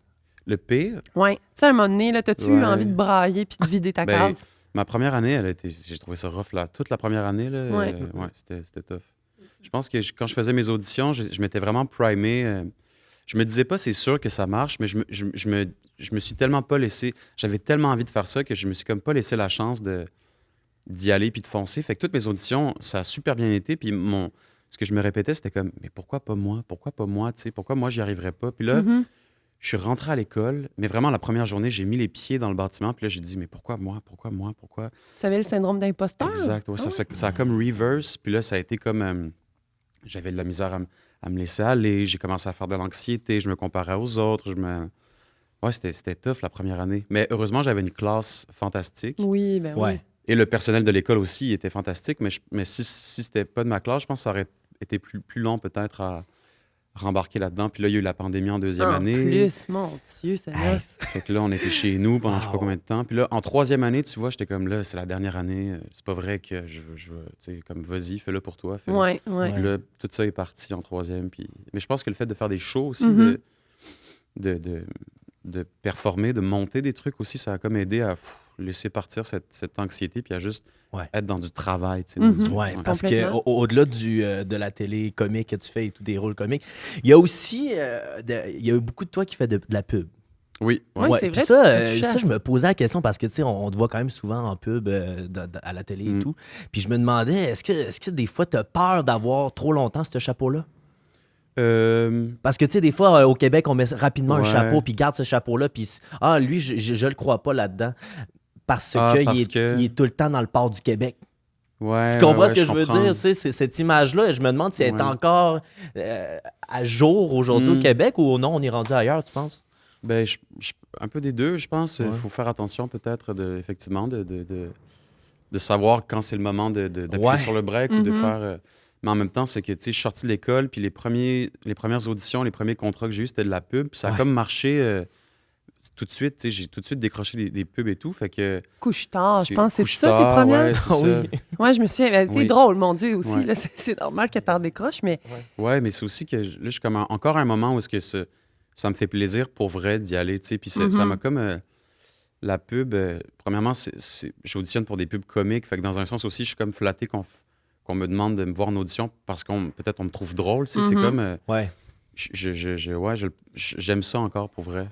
Le pire? Oui. Tu sais, à un moment donné, t'as-tu eu envie de brailler puis de vider ta case? Ma première année, j'ai trouvé ça rough. Là. Toute la première année, là, c'était tough. Je pense que quand je faisais mes auditions, je m'étais vraiment primé. Je me disais pas, c'est sûr que ça marche, mais je me suis tellement pas laissé... J'avais tellement envie de faire ça que je me suis comme pas laissé la chance d'y aller puis de foncer. Fait que toutes mes auditions, ça a super bien été. Puis ce que je me répétais, c'était comme, mais pourquoi pas moi? Pourquoi pas moi? Pourquoi moi, j'y arriverais pas? Puis là... Je suis rentré à l'école, mais vraiment, la première journée, j'ai mis les pieds dans le bâtiment. Puis là, j'ai dit, mais pourquoi moi? Tu avais le syndrome d'imposteur? Exact. Ouais, ça a comme reverse. Puis là, ça a été comme... j'avais de la misère à me laisser aller. J'ai commencé à faire de l'anxiété. Je me comparais aux autres. Ouais, c'était tough la première année. Mais heureusement, j'avais une classe fantastique. Oui, ben oui. Et le personnel de l'école aussi était fantastique. Mais si c'était pas de ma classe, je pense que ça aurait été plus long peut-être à rembarquer là-dedans. Puis là, il y a eu la pandémie en 2e année. En plus, mon Dieu, ça là. Fait que là, on était chez nous pendant je sais pas combien de temps. Puis là, en 3e année, tu vois, j'étais comme là, c'est la dernière année. C'est pas vrai que je tu sais, comme vas-y, fais-le pour toi. Ouais. Puis là, tout ça est parti en 3e. Puis... Mais je pense que le fait de faire des shows aussi, de performer, de monter des trucs aussi, ça a comme aidé à laisser partir cette anxiété puis à juste être dans du travail. Parce qu'au-delà de la télé comique que tu fais et tous des rôles comiques, il y a aussi il y a beaucoup de toi qui fait de la pub. Oui. C'est vrai. Ça, je me posais la question parce que tu sais, on te voit quand même souvent en pub à la télé et tout. Puis je me demandais, est-ce que des fois, tu as peur d'avoir trop longtemps ce chapeau-là? Parce que, tu sais, des fois, au Québec, on met rapidement un chapeau, puis garde ce chapeau-là, puis lui, je le crois pas là-dedans, parce qu'il est tout le temps dans le port du Québec. Ouais, tu comprends ce que je veux dire? Tu sais, c'est cette image-là, je me demande si elle est encore à jour aujourd'hui au Québec, ou non, on est rendu ailleurs, tu penses? Ben, un peu des deux, je pense. Il faut faire attention peut-être, effectivement, de savoir quand c'est le moment d'appuyer sur le break ou de faire... Mais en même temps, c'est que, tu sais, je suis sorti de l'école, puis les premières auditions, les premiers contrats que j'ai eus, c'était de la pub. Puis ça a comme marché tout de suite. Tu sais, j'ai tout de suite décroché des pubs et tout. Fait que... Couche-tard, je pense. C'est ça tes premières? Ouais, je me souviens. C'est drôle, mon Dieu, aussi. Là, c'est normal que t'en décroches, mais... Ouais, mais c'est aussi que là, je suis comme encore à un moment où est-ce que ça me fait plaisir pour vrai d'y aller, tu sais. Puis ça m'a comme... la pub, premièrement, j'auditionne pour des pubs comiques. Fait que dans un sens aussi, je suis comme flatté qu'on me demande de me voir en audition parce peut-être on me trouve drôle, tu sais, c'est comme... j'aime ça encore pour vrai.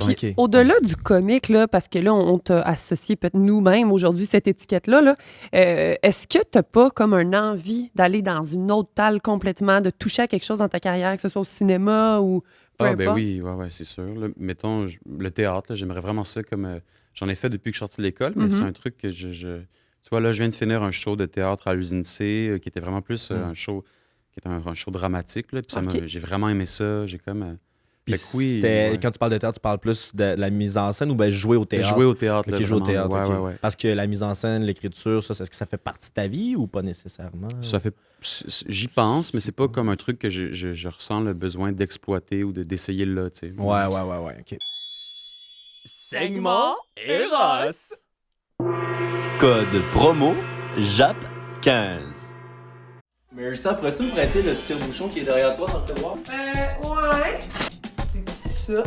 Puis au-delà du comique, là, parce que là, on t'a associé peut-être nous-mêmes aujourd'hui cette étiquette-là, là, est-ce que t'as pas comme une envie d'aller dans une autre talle complètement, de toucher à quelque chose dans ta carrière, que ce soit au cinéma ou peu importe? Ben oui, c'est sûr. Là, mettons, le théâtre, là, j'aimerais vraiment ça comme... j'en ai fait depuis que je suis sorti de l'école, mais c'est un truc que tu vois, là, je viens de finir un show de théâtre à l'Usine C, qui était vraiment plus un show qui était un show dramatique. Là, puis j'ai vraiment aimé ça. J'ai comme... Quand tu parles de théâtre, tu parles plus de la mise en scène ou bien jouer au théâtre? Jouer au théâtre. Okay, jouer au théâtre, ouais. Parce que la mise en scène, l'écriture, est-ce que ça fait partie de ta vie ou pas nécessairement? J'y pense, mais c'est pas comme un truc que je ressens le besoin d'exploiter ou d'essayer là, tu sais. Ouais, OK. Segment Eros. Code promo JAP15. Mélissa, pourrais-tu me prêter le tire-bouchon qui est derrière toi dans le tiroir? Ouais. ça?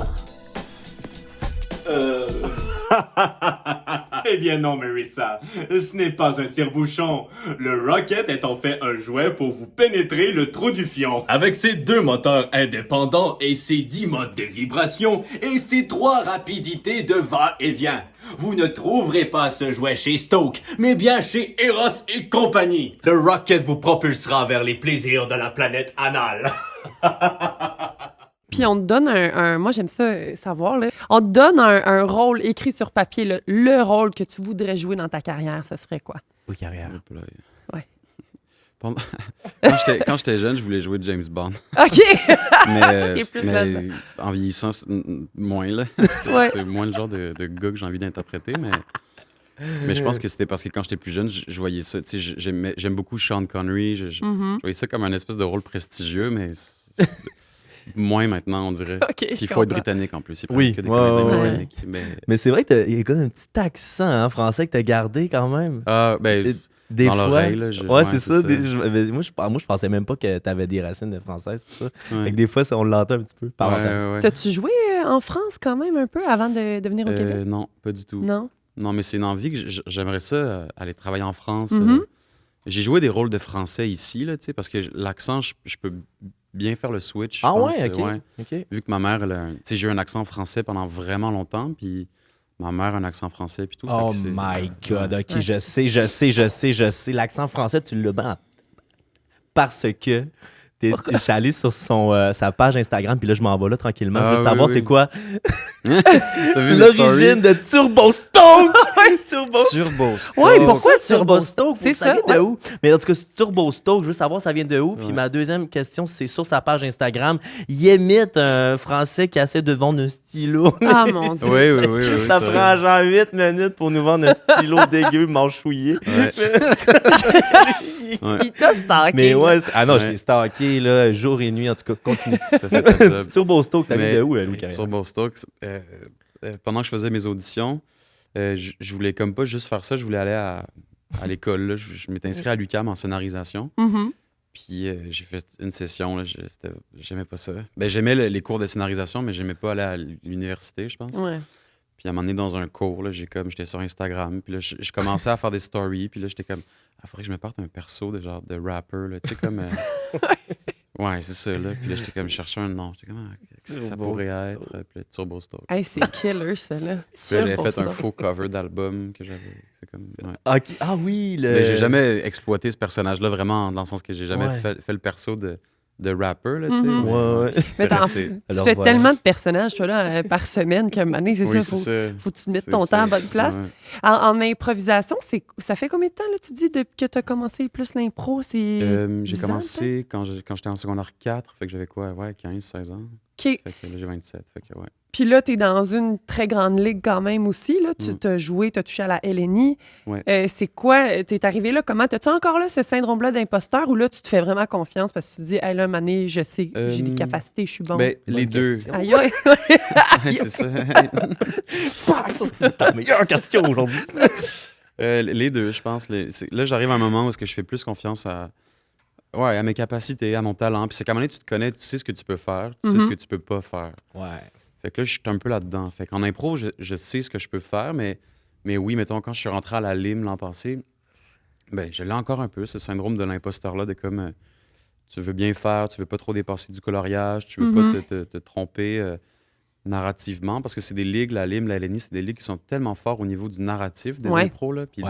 Eh bien non, Marissa, ce n'est pas un tire-bouchon. Le Rocket est en fait un jouet pour vous pénétrer le trou du fion. Avec ses 2 moteurs indépendants et ses 10 modes de vibration et ses 3 rapidités de va-et-vient. Vous ne trouverez pas ce jouet chez Stoke, mais bien chez Eros et compagnie. Le Rocket vous propulsera vers les plaisirs de la planète anale. Puis on te donne moi j'aime ça savoir, là. On te donne un rôle écrit sur papier, là. Le rôle que tu voudrais jouer dans ta carrière, ce serait quoi? Oui, carrière. Ouais. Quand j'étais jeune, je voulais jouer James Bond. OK! Mais, T'es plus là-dedans. en vieillissant, moins, là. C'est moins le genre de gars que j'ai envie d'interpréter, mais je pense que c'était parce que quand j'étais plus jeune, je voyais ça. Tu sais, j'aime beaucoup Sean Connery. Je voyais ça comme un espèce de rôle prestigieux, mais moins maintenant, on dirait. Il faut être britannique en plus. Oui, que des comédiens britanniques. Mais c'est vrai qu'il y a comme un petit accent français que tu as gardé quand même. Ah, ben, des dans fois. l'oreille, là. Ouais, c'est ça. Moi, je pensais même pas que tu avais des racines françaises pour ça. Ouais. Fait que des fois, on l'entend un petit peu par Ouais. T'as-tu joué en France quand même un peu avant de venir au Québec? Non, pas du tout. Non? Non, mais c'est une envie que j'aimerais ça, aller travailler en France. Mm-hmm. J'ai joué des rôles de français ici, là, parce que l'accent, je peux bien faire le switch. Ah je pense, ouais, OK. Vu que ma mère, j'ai eu un accent français pendant vraiment longtemps, puis ma mère a un accent français, puis tout. Oh my God, OK, je sais. L'accent français, tu l'as bien parce que je suis allé sur sa page Instagram, puis là, je m'en vais là tranquillement. Je veux savoir c'est quoi l'origine de Turbo Stoke! Turbo Stoke. Ouais, pourquoi Turbo Stoke? C'est ça ça, vient de où? Mais en tout cas, Turbo Stoke, je veux savoir ça vient de où. Puis ma deuxième question, c'est sur sa page Instagram. Il imite un Français qui essaie de vendre un stylo. Ah mon Dieu. Oui. Ça prend genre 8 minutes pour nous vendre un stylo dégueu, manchouillé. Ouais. Il t'a stalké. Mais ouais, je l'ai stalké là, jour et nuit. En tout cas, continue. Turbo Stoke, ça vient de où, Louis Carrière? Turbo Stoke, pendant que je faisais mes auditions, je voulais comme pas juste faire ça, je voulais aller à l'école. Là. Je m'étais inscrit à l'UQAM en scénarisation. Mm-hmm. Puis j'ai fait une session, là, j'aimais pas ça. Ben, j'aimais les cours de scénarisation, mais j'aimais pas aller à l'université, je pense. Ouais. Puis à un moment donné, dans un cours, là, j'étais sur Instagram, puis là, je commençais à faire des stories, puis là, j'étais comme, faudrait que je me parte un perso de genre de rapper, là, tu sais, comme... ouais, c'est ça, là. Puis là, j'étais comme, je cherchais un nom. J'étais comme, ça pourrait être, puis là, Turbo Stoke. Hey, c'est killer, ça, là. Puis là, j'avais fait un faux cover d'album que j'avais... C'est comme... Ouais. Okay. Ah oui, Mais j'ai jamais exploité ce personnage-là, vraiment, dans le sens que j'ai jamais fait le perso de rapper, là, tu sais. Mm-hmm. Mais tu fais tellement de personnages, toi, là, par semaine, qu'à un moment donné, c'est oui, ça, faut que tu mettes ton temps à bonne place. Ouais. En improvisation, ça fait combien de temps, là, tu dis, depuis que tu as commencé plus l'impro? J'ai commencé quand j'étais en secondaire 4, fait que j'avais quoi, 15, 16 ans. OK. Fait que là, j'ai 27, fait que ouais. Puis là, tu es dans une très grande ligue quand même aussi. Là. Tu t'as joué, tu as touché à la LNI. Ouais. C'est quoi? Tu es arrivé là, comment? As-tu encore là ce syndrome-là d'imposteur ou là, tu te fais vraiment confiance parce que tu te dis, hey, là, Mané, je sais, j'ai des capacités, je suis bon? Ben, les deux. Aïe, aïe. Ouais, c'est ça. C'est ta meilleure question aujourd'hui. Les deux, je pense. Là, j'arrive à un moment où je fais plus confiance à mes capacités, à mon talent. Puis c'est qu'à un moment donné, tu te connais, tu sais ce que tu peux faire, tu sais ce que tu peux pas faire. Ouais. Fait que là, je suis un peu là-dedans. Fait qu'en impro, je sais ce que je peux faire, mais oui, mettons, quand je suis rentré à la LIM l'an passé, ben, je l'ai encore un peu, ce syndrome de l'imposteur-là, de comme tu veux bien faire, tu veux pas trop dépasser du coloriage, tu veux pas te tromper narrativement, parce que c'est des ligues, la LIM, la LNI, c'est des ligues qui sont tellement forts au niveau du narratif des impros, là, puis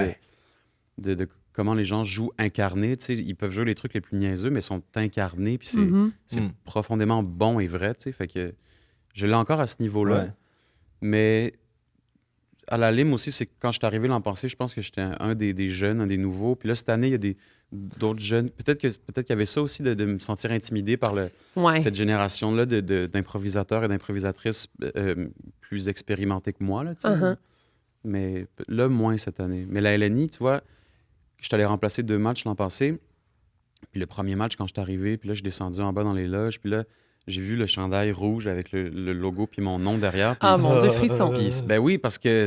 de comment les gens jouent incarnés. Tu sais, ils peuvent jouer les trucs les plus niaiseux, mais sont incarnés, puis c'est profondément bon et vrai, tu sais, fait que je l'ai encore à ce niveau-là. Ouais. Mais à la LIM aussi, c'est que quand je suis arrivé l'an passé, je pense que j'étais un des jeunes, un des nouveaux. Puis là, cette année, il y a d'autres jeunes. Peut-être qu'il y avait ça aussi, de me sentir intimidé par cette génération-là d'improvisateurs et d'improvisatrices plus expérimentés que moi. Là, mais là, moins cette année. Mais la LNI, tu vois, je suis allé remplacer 2 matchs l'an passé. Puis le premier match, quand je suis arrivé, puis là, je suis descendu en bas dans les loges. Puis là, j'ai vu le chandail rouge avec le logo puis mon nom derrière. Puis, mon Dieu, frisson. Puis, ben oui, parce que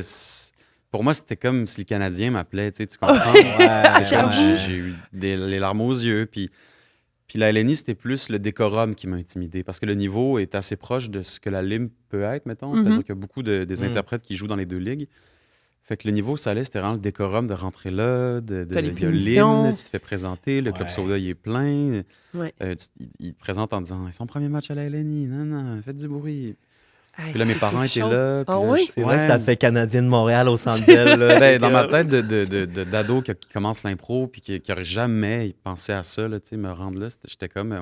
pour moi, c'était comme si le Canadien m'appelait, tu comprends? J'ai eu les larmes aux yeux. Puis Puis la LNI, c'était plus le décorum qui m'a intimidé, parce que le niveau est assez proche de ce que la LIM peut être, mettons. C'est-à-dire qu'il y a beaucoup des interprètes qui jouent dans les deux ligues. Fait que le niveau, ça allait, c'était vraiment le décorum de rentrer là, il y a l'hymne, tu te fais présenter, le Club Soda, il est plein. Il te présente en disant « Son premier match à la LNI, non, faites du bruit. » Puis là, mes parents étaient là. Ah oui? C'est vrai que ça fait Canadien de Montréal au Centre Bell. Dans ma tête d'ado qui commence l'impro puis qui n'aurait jamais pensé à ça, là, me rendre là, j'étais comme,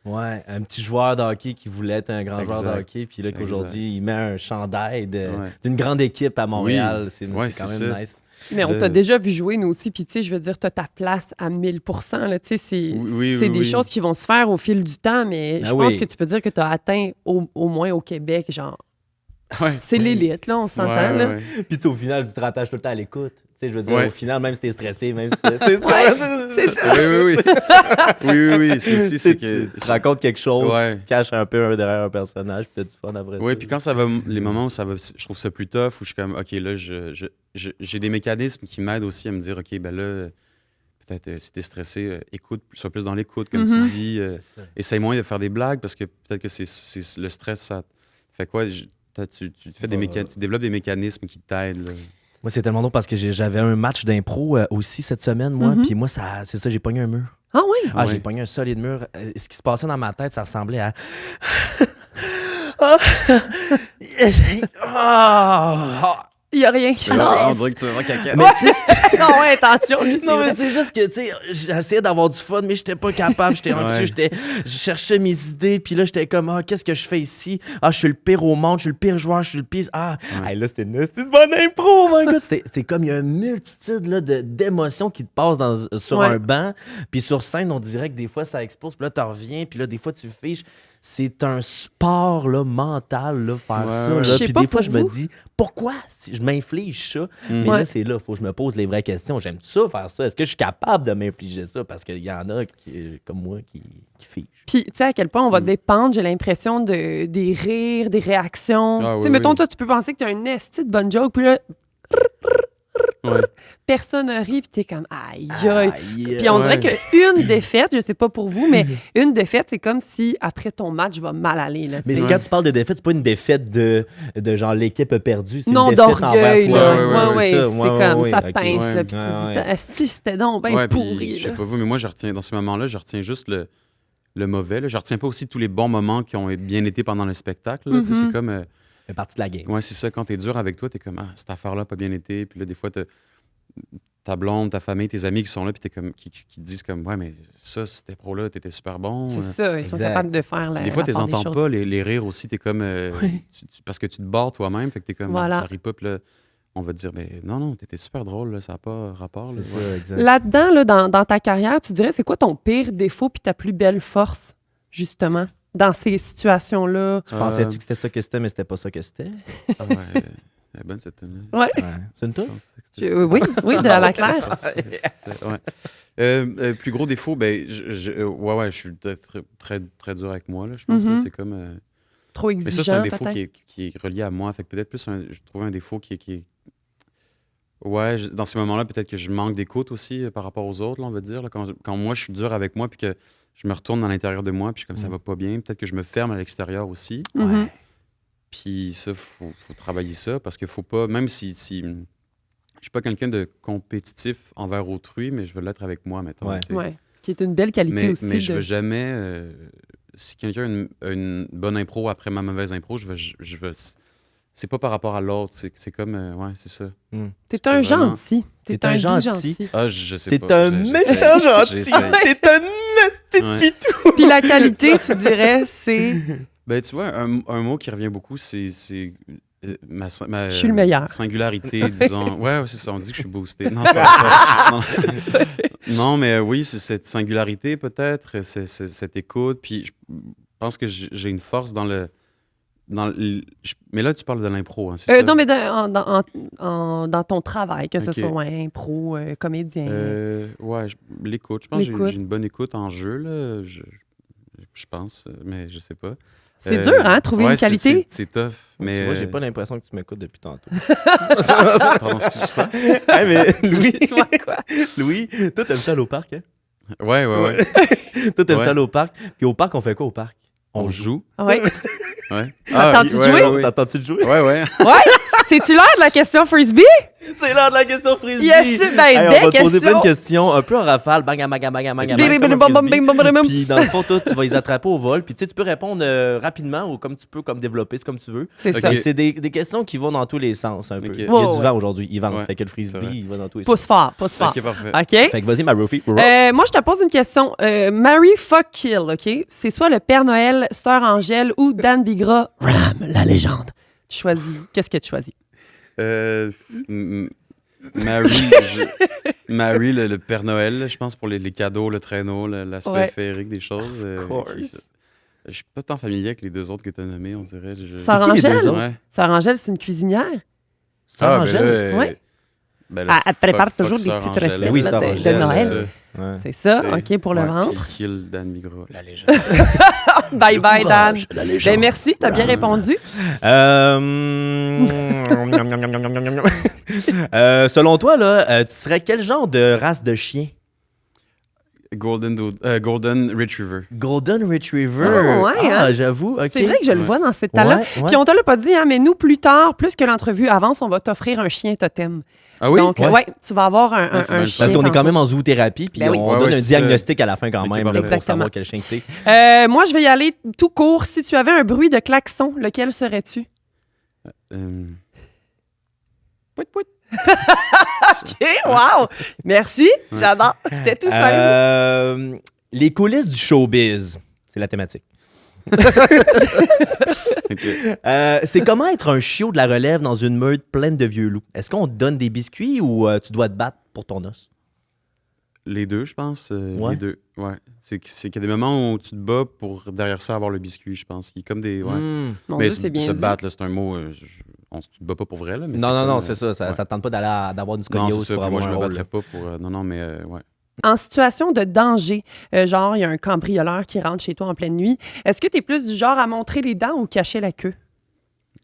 Ouais, un petit joueur de hockey qui voulait être un grand joueur de hockey, puis là, qu'aujourd'hui, il met un chandail d'une grande équipe à Montréal. C'est quand même nice. Mais on t'a déjà vu jouer, nous aussi, puis tu sais, je veux dire, t'as ta place à 1000%. Là, tu sais, c'est des choses qui vont se faire au fil du temps, mais je pense que tu peux dire que t'as atteint, au moins au Québec, genre, c'est l'élite, là, on s'entend. Là. Puis au final, tu te rattaches tout le temps à l'écoute. Tu sais, je veux dire, au final, même si t'es stressé, même si c'est ça. Oui. C'est que tu racontes quelque chose, tu te caches un peu derrière un personnage, puis t'as du fun après ça. Oui, puis quand ça va, les moments où ça va, je trouve ça plus tough, où je suis comme, OK, là, j'ai des mécanismes qui m'aident aussi à me dire, OK, ben là, peut-être si t'es stressé, écoute, sois plus dans l'écoute, comme tu dis. Essaye moins de faire des blagues, parce que peut-être que c'est le stress, ça fait quoi? Tu développes des mécanismes qui t'aident, là. Moi, c'est tellement drôle parce que j'avais un match d'impro aussi cette semaine, moi. Puis moi, c'est ça, j'ai pogné un mur. Ah oui? J'ai pogné un solide mur. Ce qui se passait dans ma tête, ça ressemblait à... Il n'y a rien qui sort. On dirait que tu veux voir caca. Non, attention. Non, mais c'est juste que, tu sais, j'essayais d'avoir du fun, mais j'étais pas capable. J'étais rendu, je cherchais mes idées, puis là, j'étais comme, qu'est-ce que je fais ici? Je suis le pire au monde, je suis le pire joueur, je suis le pire. Là, c'était une bonne impro, my God. C'est comme, il y a une multitude là, d'émotions qui te passent sur un banc, puis sur scène, on dirait que des fois, ça explose, puis là, tu reviens, puis là, des fois, tu fiches. C'est un sport là, mental, là, faire ça. Là. Puis des fois, je me dis, pourquoi je m'inflige ça? Mais là, c'est là, il faut que je me pose les vraies questions. J'aime ça, faire ça? Est-ce que je suis capable de m'infliger ça? Parce qu'il y en a comme moi qui figent. Puis, tu sais, à quel point on va dépendre, j'ai l'impression, des rires, des réactions. Tu sais, mettons, toi, tu peux penser que tu as une esti de bonne joke, puis là... Personne rit, puis t'es comme aïe. Puis on dirait qu'une défaite, je sais pas pour vous, mais une défaite, c'est comme si après ton match va mal aller. Là, mais quand tu parles de défaite, c'est pas une défaite de genre l'équipe a perdu, c'est non, une défaite envers toi. C'est comme ça pince. Puis tu dis, si c'était donc bien pourri. Je sais pas vous, mais moi, je retiens dans ces moments-là, je retiens juste le mauvais. Là. Je retiens pas aussi tous les bons moments qui ont bien été pendant le spectacle. Là. C'est comme... fait partie de la game. Ouais, c'est ça. Quand t'es dur avec toi, t'es comme, cette affaire-là n'a pas bien été. Puis là, des fois, ta blonde, ta famille, tes amis qui sont là, puis qui te disent comme, ouais, mais ça, c'était pro-là, t'étais super bon. C'est ça, ils sont capables de faire des fois, tu les entends pas, les rires aussi. T'es comme, parce que tu te barres toi-même, fait que t'es comme, ça rit pas. Puis là, on va te dire, mais non, t'étais super drôle, là, ça n'a pas rapport. Là. C'est ça, exact. Là-dedans, là, dans ta carrière, tu dirais, c'est quoi ton pire défaut puis ta plus belle force, justement? Dans ces situations-là. Tu pensais-tu que c'était ça que c'était, mais c'était pas ça que c'était? Elle est bonne, cette tune-là. Ouais. C'est une tune? Oui, de la claire. Plus gros défaut, je suis très, très, très dur avec moi, là, je pense. C'est comme... Trop exigeant, mais ça, c'est un défaut qui est relié à moi. Fait que peut-être plus, je trouve un défaut qui est... Ouais, dans ces moments-là, peut-être que je manque d'écoute aussi par rapport aux autres, là, on va dire. Là, quand moi, je suis dur avec moi, puis que je me retourne dans l'intérieur de moi, puis comme ça va pas bien, peut-être que je me ferme à l'extérieur aussi. Puis ça, faut travailler ça, parce qu'il faut pas, même si je suis pas quelqu'un de compétitif envers autrui, mais je veux l'être avec moi, mettons. Ce qui est une belle qualité aussi. Mais je veux jamais... si quelqu'un a une bonne impro après ma mauvaise impro, je veux c'est pas par rapport à l'autre, c'est comme... c'est ça. T'es un gentil. T'es un gentil. Je sais pas. T'es un méchant gentil. T'es un petit pitou. Puis la qualité, tu dirais, c'est... Ben, tu vois, un mot qui revient beaucoup, c'est ma je suis le meilleur. Singularité, disons. Ouais, c'est ça, on dit que je suis boosté. Non, c'est pas ça. Non, mais oui, c'est cette singularité, peut-être, c'est cette écoute. Puis je pense que j'ai une force dans le... Mais là, tu parles de l'impro, hein, c'est ça? Non, mais dans ton travail, que ce soit impro, comédien. L'écoute. Je pense que j'ai une bonne écoute en jeu, là. Je pense, mais je sais pas. C'est dur, hein, trouver une qualité? C'est tough. Mais tu vois, j'ai pas l'impression que tu m'écoutes depuis tantôt. Pardon, excuse-moi. Mais Louis, Excuse-moi, quoi? Louis, toi, t'aimes ça aller au parc, hein? Ouais. Toi, t'aimes Ouais. ça aller au parc. Puis au parc, on fait quoi au parc? On joue. Oui. Ouais. Ça tente-tu de jouer? Ça tente-tu de jouer? Ouais. Ouais? C'est-tu l'heure de la question Frisbee? C'est l'heure de la question frisbee! Yes, ben, Hey, on va des te poser plein de questions. questions, un peu en rafale, bang, bang, bang, bang, bang, bang, Bim, comme un bim, bim, frisbee. bim, bim, bim, bim, bim. Puis dans le fond, toi, tu vas les attraper au vol. Puis tu sais, tu peux répondre rapidement ou comme tu peux, comme développer, c'est comme tu veux. C'est Ok. ça. Et c'est des questions qui vont dans tous les sens un peu. Ok. Il y a Ouais, du ouais. vent aujourd'hui, il vente. Ouais, Fait que le c'est frisbee, vrai. il va dans tous les Pousse sens. fort, pousse fort. Ok, parfait. OK? Fait que vas-y, ma Roofie. Moi, je te pose une question. Marry, fuck, kill, OK? C'est soit le Père Noël, Sœur Angèle ou Dan Bigra, Ram, la légende. Tu choisis. Qu'est-ce que tu choisis? Mary, le Père Noël, je pense, pour les cadeaux, le traîneau, l'aspect Ouais. féerique des choses. Je suis pas tant familier avec les deux autres que tu as nommés, on dirait. Sœur qui les deux Angèle? autres? Ouais. Sœur Angèle, c'est une cuisinière. Sœur ben Angèle? là, Ouais. ben là, Elle te prépare fuck toujours des Sœur petites Angèle. recettes Oui, là, Sœur de Angèle, Noël. Ouais. C'est ça, C'est- OK, pour le ouais, ventre. puis Kill Dan Migra, la légende. Bye bye, Dan. La légende. Ben, merci, t'as bien répondu. Selon toi, là, tu serais quel genre de race de chien? Golden Retriever. Golden Retriever. Ah, ouais, hein? J'avoue. OK. C'est vrai que je le vois dans cette temps-là. Ouais, ouais. Puis on te l'a pas dit, hein, mais nous, plus tard, plus que l'entrevue avance, on va t'offrir un chien totem. Ah oui? Donc, Ouais. tu vas avoir un c'est bien le chien. Parce qu'on est quand tantôt. même en zoothérapie, puis Ben oui. on Ouais, donne ouais, un c'est diagnostic à la fin quand Ok, même là, parfait. pour Exactement. savoir quel chien que t'es. Moi, je vais y aller tout court. Si tu avais un bruit de klaxon, lequel serais-tu? Pouit, pouit. OK, wow! Merci, j'adore. C'était tout simple. Les coulisses du showbiz, c'est la thématique. Ok. C'est comment être un chiot de la relève dans une meute pleine de vieux loups? Est-ce qu'on te donne des biscuits ou tu dois te battre pour ton os? Les deux, je pense. Ouais. Les deux. Ouais. C'est qu'il y a des moments où tu te bats pour derrière ça avoir le biscuit, je pense. Il y a comme des. Ouais. Mon Mais Dieu, c'est bien se dit. battre, là, c'est un mot. On se bat pas pour vrai, là. Mais Non, comme, c'est ça. Ça ouais. ne tente pas d'avoir une Non, scoliose c'est ça. pour Puis moi, avoir je un me rôle. battrais pas pour. Non, mais ouais. En situation de danger, genre, il y a un cambrioleur qui rentre chez toi en pleine nuit, est-ce que tu es plus du genre à montrer les dents ou cacher la queue?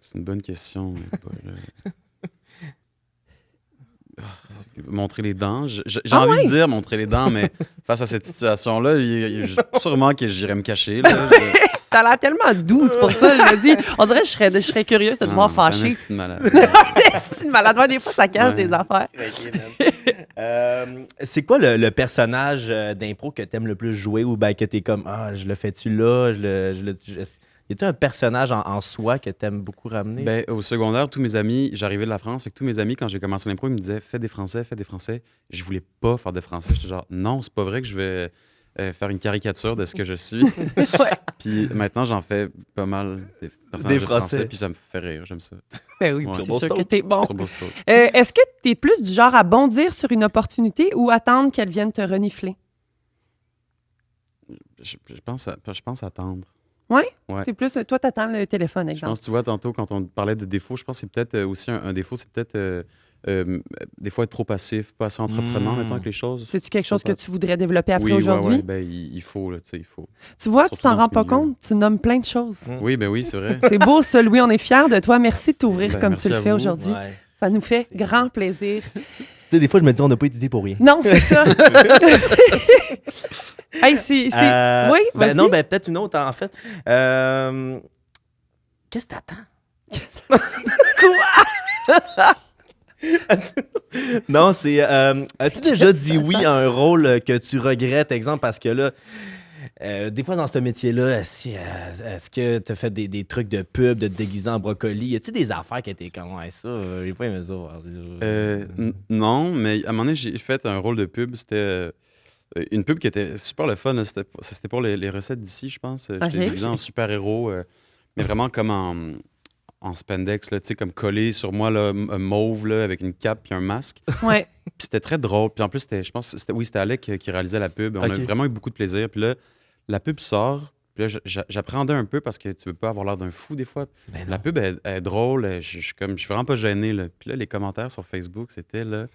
C'est une bonne question. Paul. Montrer les dents. J'ai envie de dire montrer les dents, mais face à cette situation-là, sûrement que j'irais me cacher. Là. T'as l'air tellement douce pour ça. Je me dis, on dirait que je serais curieuse de te voir fâchée. C'est une malade. C'est une malade. Ouais, des fois, ça cache Ouais. des affaires. C'est quoi le personnage d'impro que t'aimes le plus jouer ou ben, que t'es comme je le fais-tu là? Y a-tu un personnage en soi que t'aimes beaucoup ramener? Ben, au secondaire, tous mes amis, j'arrivais de la France, fait que tous mes amis, quand j'ai commencé l'impro, ils me disaient fais des français, fais des français. Je voulais pas faire de français. J'étais genre non, c'est pas vrai que je vais faire une caricature de ce que je suis. Puis maintenant, j'en fais pas mal des personnages Des de français, français. puis ça me fait rire, j'aime ça. Ben oui, Ouais. c'est Sur sûr Bostock. que t'es bon. Sur Bostock. Est-ce que t'es plus du genre à bondir sur une opportunité ou attendre qu'elle vienne te renifler? Je pense attendre. Ouais? Ouais. T'es plus, toi, t'attends le téléphone, Je exemple. pense, tu vois, tantôt, quand on parlait de défauts, je pense que c'est peut-être aussi un défaut, c'est peut-être des fois être trop passif, pas assez entreprenant, mettons, avec les choses. C'est-tu quelque chose que tu voudrais développer après Oui, aujourd'hui? ouais, ben, il faut, là, tu sais, il faut. Tu vois, tu Surtout t'en dans rends ce pas milieu. compte. Tu nommes plein de choses. Oui, ben oui, c'est vrai. C'est beau, ça, Louis. On est fiers de toi. Merci de t'ouvrir Ben, comme merci tu le à fais vous. aujourd'hui. Ouais. Ça nous fait grand plaisir. Tu sais, des fois, je me dis, on n'a pas étudié pour rien. Non, c'est ça. Hey, c'est... Oui, ben vas-y. non, ben peut-être une autre, en fait. Qu'est-ce que t'attends? Non, c'est... as-tu déjà dit oui à un rôle que tu regrettes, exemple, parce que là... des fois, dans ce métier-là, est-ce que tu as fait des trucs de pub, de te déguiser en brocoli? Y a-tu des affaires qui étaient comme ouais, ça? J'ai pas aimé ça. Non, mais à un moment donné, j'ai fait un rôle de pub. C'était une pub qui était super le fun. Là. C'était pour les recettes d'ici, je pense. J'étais déguisé en super-héros, mais vraiment comme en spandex, là, tu sais, comme collé sur moi, là, mauve, là, avec une cape puis un masque. Ouais. Puis c'était très drôle. Puis en plus, je pense que c'était Alec qui réalisait la pub. On a Ok. vraiment eu beaucoup de plaisir. Puis là, la pub sort. Puis là, j'appréhendais un peu parce que tu veux pas avoir l'air d'un fou des fois. Ben non. La pub est drôle. Je suis vraiment pas gêné. Là. Puis là, les commentaires sur Facebook, c'était là.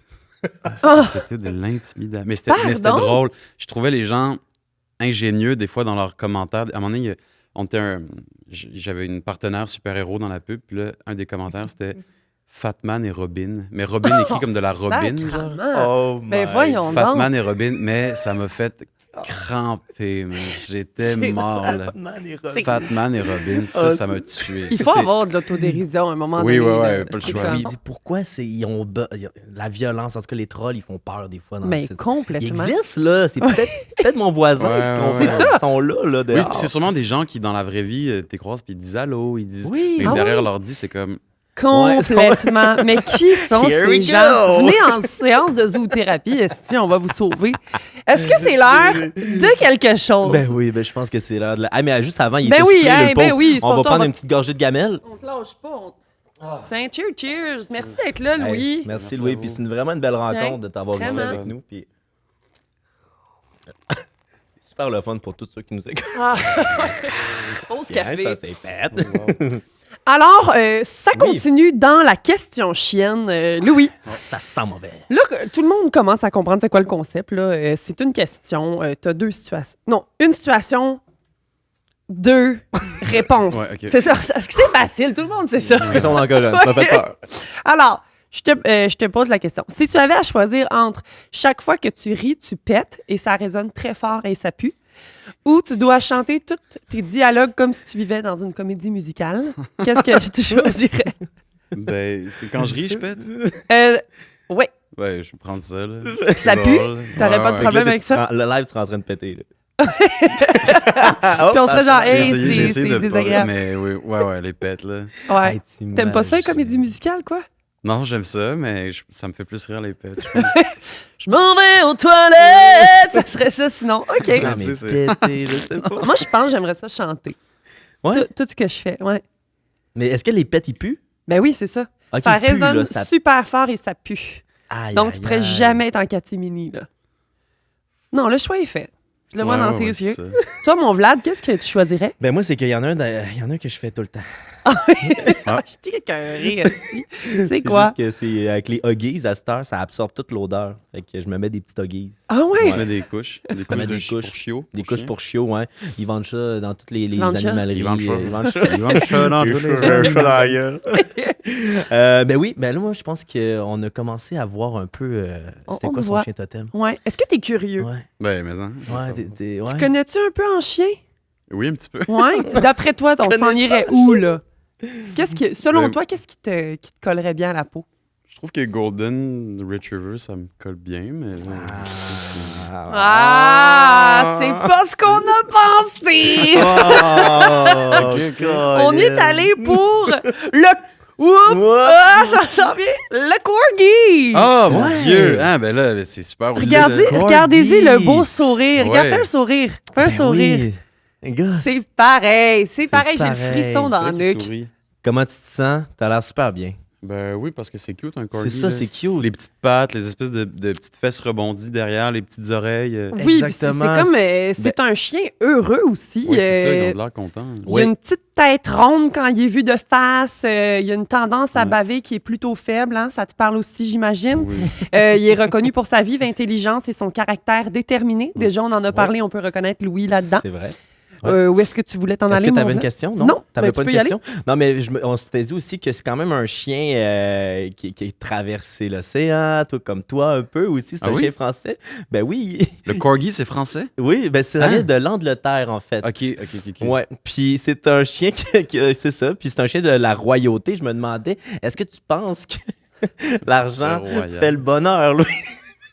C'était de l'intimidation. Mais c'était Pardon? drôle. Je trouvais les gens ingénieux des fois dans leurs commentaires. À un moment donné, j'avais une partenaire super-héros dans la pub. Puis là, un des commentaires, c'était Fatman et Robin. Mais Robin écrit comme de la Robin. Genre. Sacrement. Oh Ben my- voyons donc. Fatman et Robin. Mais ça m'a fait crampé, mais j'étais mort, là. Fatman et Robin, ça m'a tué. Il faut avoir de l'autodérision à un moment donné. Oui, là. pas le C'est choix. comme- Il dit pourquoi la violence, en tout cas les trolls, ils font peur des fois. Mais Ils complètement. existent, là. C'est peut-être mon voisin, Ouais, tu comprends? ouais. C'est ça. Ils sont là Oui, dehors. puis c'est sûrement des gens qui, dans la vraie vie, t'es croises puis ils disent allô, ils disent. Oui. Mais Ah derrière oui? l'ordi, c'est comme. Complètement. Mais qui sont Here ces we gens? go. Venez en séance de zoothérapie, esti, on va vous sauver. Est-ce que c'est l'heure de quelque chose? Ben oui, ben je pense que c'est l'heure de la... Ah, mais juste avant, il Ben était oui, soufflé, hein, le ben pauvre. oui, c'est On pour va toi, prendre on va- une petite gorgée de gamelle. On te lâche pas. C'est un cheers. Merci d'être là, Louis. Hey, merci Merci Louis, à puis vous. c'est vraiment une belle Tiens, rencontre de t'avoir ici vraiment. avec nous. Puis... c'est super le fun pour tous ceux qui nous écoutent. Ah. Pause Tiens, café. ça c'est pète. Alors, ça Oui. continue dans la question chienne. Louis, Ça sent mauvais. là, tout le monde commence à comprendre c'est quoi le concept. Là. C'est une question. Tu as deux situations. Non, une situation, deux réponses. Ouais, ok. C'est ça. C'est facile. Tout le monde sait ça. Question dans la colonne, ça m'a fait peur. Alors, je te pose la question. Si tu avais à choisir entre chaque fois que tu ris, tu pètes et ça résonne très fort et ça pue, ou tu dois chanter tous tes dialogues comme si tu vivais dans une comédie musicale, qu'est-ce que tu choisirais? Ben, c'est quand je ris, je pète. Oui, Ouais, je vais prendre ça, là. ça C'est pue? drôle. T'aurais Ouais, pas de ouais. problème Là, avec ça? Le live, tu seras en train de péter. Là. Puis on serait genre, J'ai hey, essayé c'est de pas, désagréable. mais oui, ouais, les pètes, là. Ouais. Hey, T'aimes pas ça, les t'imagines. comédies musicales, quoi? Non, j'aime ça, mais ça me fait plus rire, les pètes, je pense. Je m'en vais aux toilettes! Ça serait ça, sinon. OK. Ah, Tu mais sais, c'est- péter, je sais pas. Moi, je pense que j'aimerais ça chanter. Ouais. Tout ce que je fais, ouais. Mais est-ce que les pets, ils puent? Ben oui, c'est ça. Ok, Ça ils puent, résonne là, ça- super fort et ça pue. Aïe, Donc, aïe, tu pourrais aïe. jamais être en catimini, là. Non, le choix est fait. Je le vois dans tes yeux. c'est ça. Toi, mon Vlad, qu'est-ce que tu choisirais? Ben moi, c'est qu'il y en a un que je fais tout le temps. Je dis qu'un rire, esti. C'est quoi? Juste que c'est avec les Huggies, à cette heure, ça absorbe toute l'odeur. Fait que je me mets des petites Huggies. Ah ouais? On met des couches. Des couches met de des couches. pour chiots. Des couches pour chiots, ouais. Ils vendent ça dans toutes les vendent ça? animaleries. Ils vendent ça. Ils vendent ça. Ils vendent ça dans tous les dans la gueule. Ben oui, ben là, moi, je pense qu'on a commencé à voir un peu c'était On quoi son voit. chien totem. Ouais. Est-ce que t'es curieux? Ouais, Ben, mais hein. ouais, ouais. Tu connais-tu un peu en chien? Oui, un petit peu. Ouais. D'après toi, on s'en connais irait ça, où, là? Selon Ben- toi, qu'est-ce qui te collerait bien à la peau? Je trouve que Golden Retriever, ça me colle bien, mais... Ah! C'est pas ce qu'on a pensé! Oh, On est allé pour le... Oups! Oups! Ah, ça sent bien! Le corgi! Oh, mon Ouais. Dieu! Ah, ben là, c'est super aussi. Regardez, là. regardez-y le beau sourire. Regarde, Ouais. fais un sourire. Fais un Ben sourire. oui. Gosse. C'est pareil. C'est C'est pareil. J'ai le pareil. frisson dans C'est le vrai qu'il nuque. sourit. Comment tu te sens? T'as l'air super bien. Ben oui, parce que c'est cute, un corgi. C'est ça, là. c'est cute. Les petites pattes, les espèces de petites fesses rebondies derrière, les petites oreilles. Oui, puis c'est Exactement. comme... c'est un chien heureux aussi. Oui, c'est ça, ils ont l'air contents. Il y a une petite tête ronde quand il est vu de face. Il y a une tendance à Ouais. baver qui est plutôt faible. Hein? Ça te parle aussi, j'imagine. Oui. Il est reconnu pour sa vive intelligence et son caractère déterminé. Déjà, on en a parlé. On peut reconnaître Louis là-dedans. C'est vrai. Ouais. Où est-ce que tu voulais t'en Est-ce aller, que tu mon avais une Vlad? question? Non? Non, T'avais ben, pas tu une peux y aller. question? Non, mais on s'était dit aussi que c'est quand même un chien qui a traversé l'océan, tout comme toi un peu aussi. C'est Ah un oui? chien français. Ben oui. Le corgi, c'est français? Oui, ben ça Hein? vient de l'Angleterre, en fait. OK. Ouais, puis c'est un chien c'est ça, puis c'est un chien de la royauté. Je me demandais, est-ce que tu penses que l'argent royal. fait le bonheur, Louis?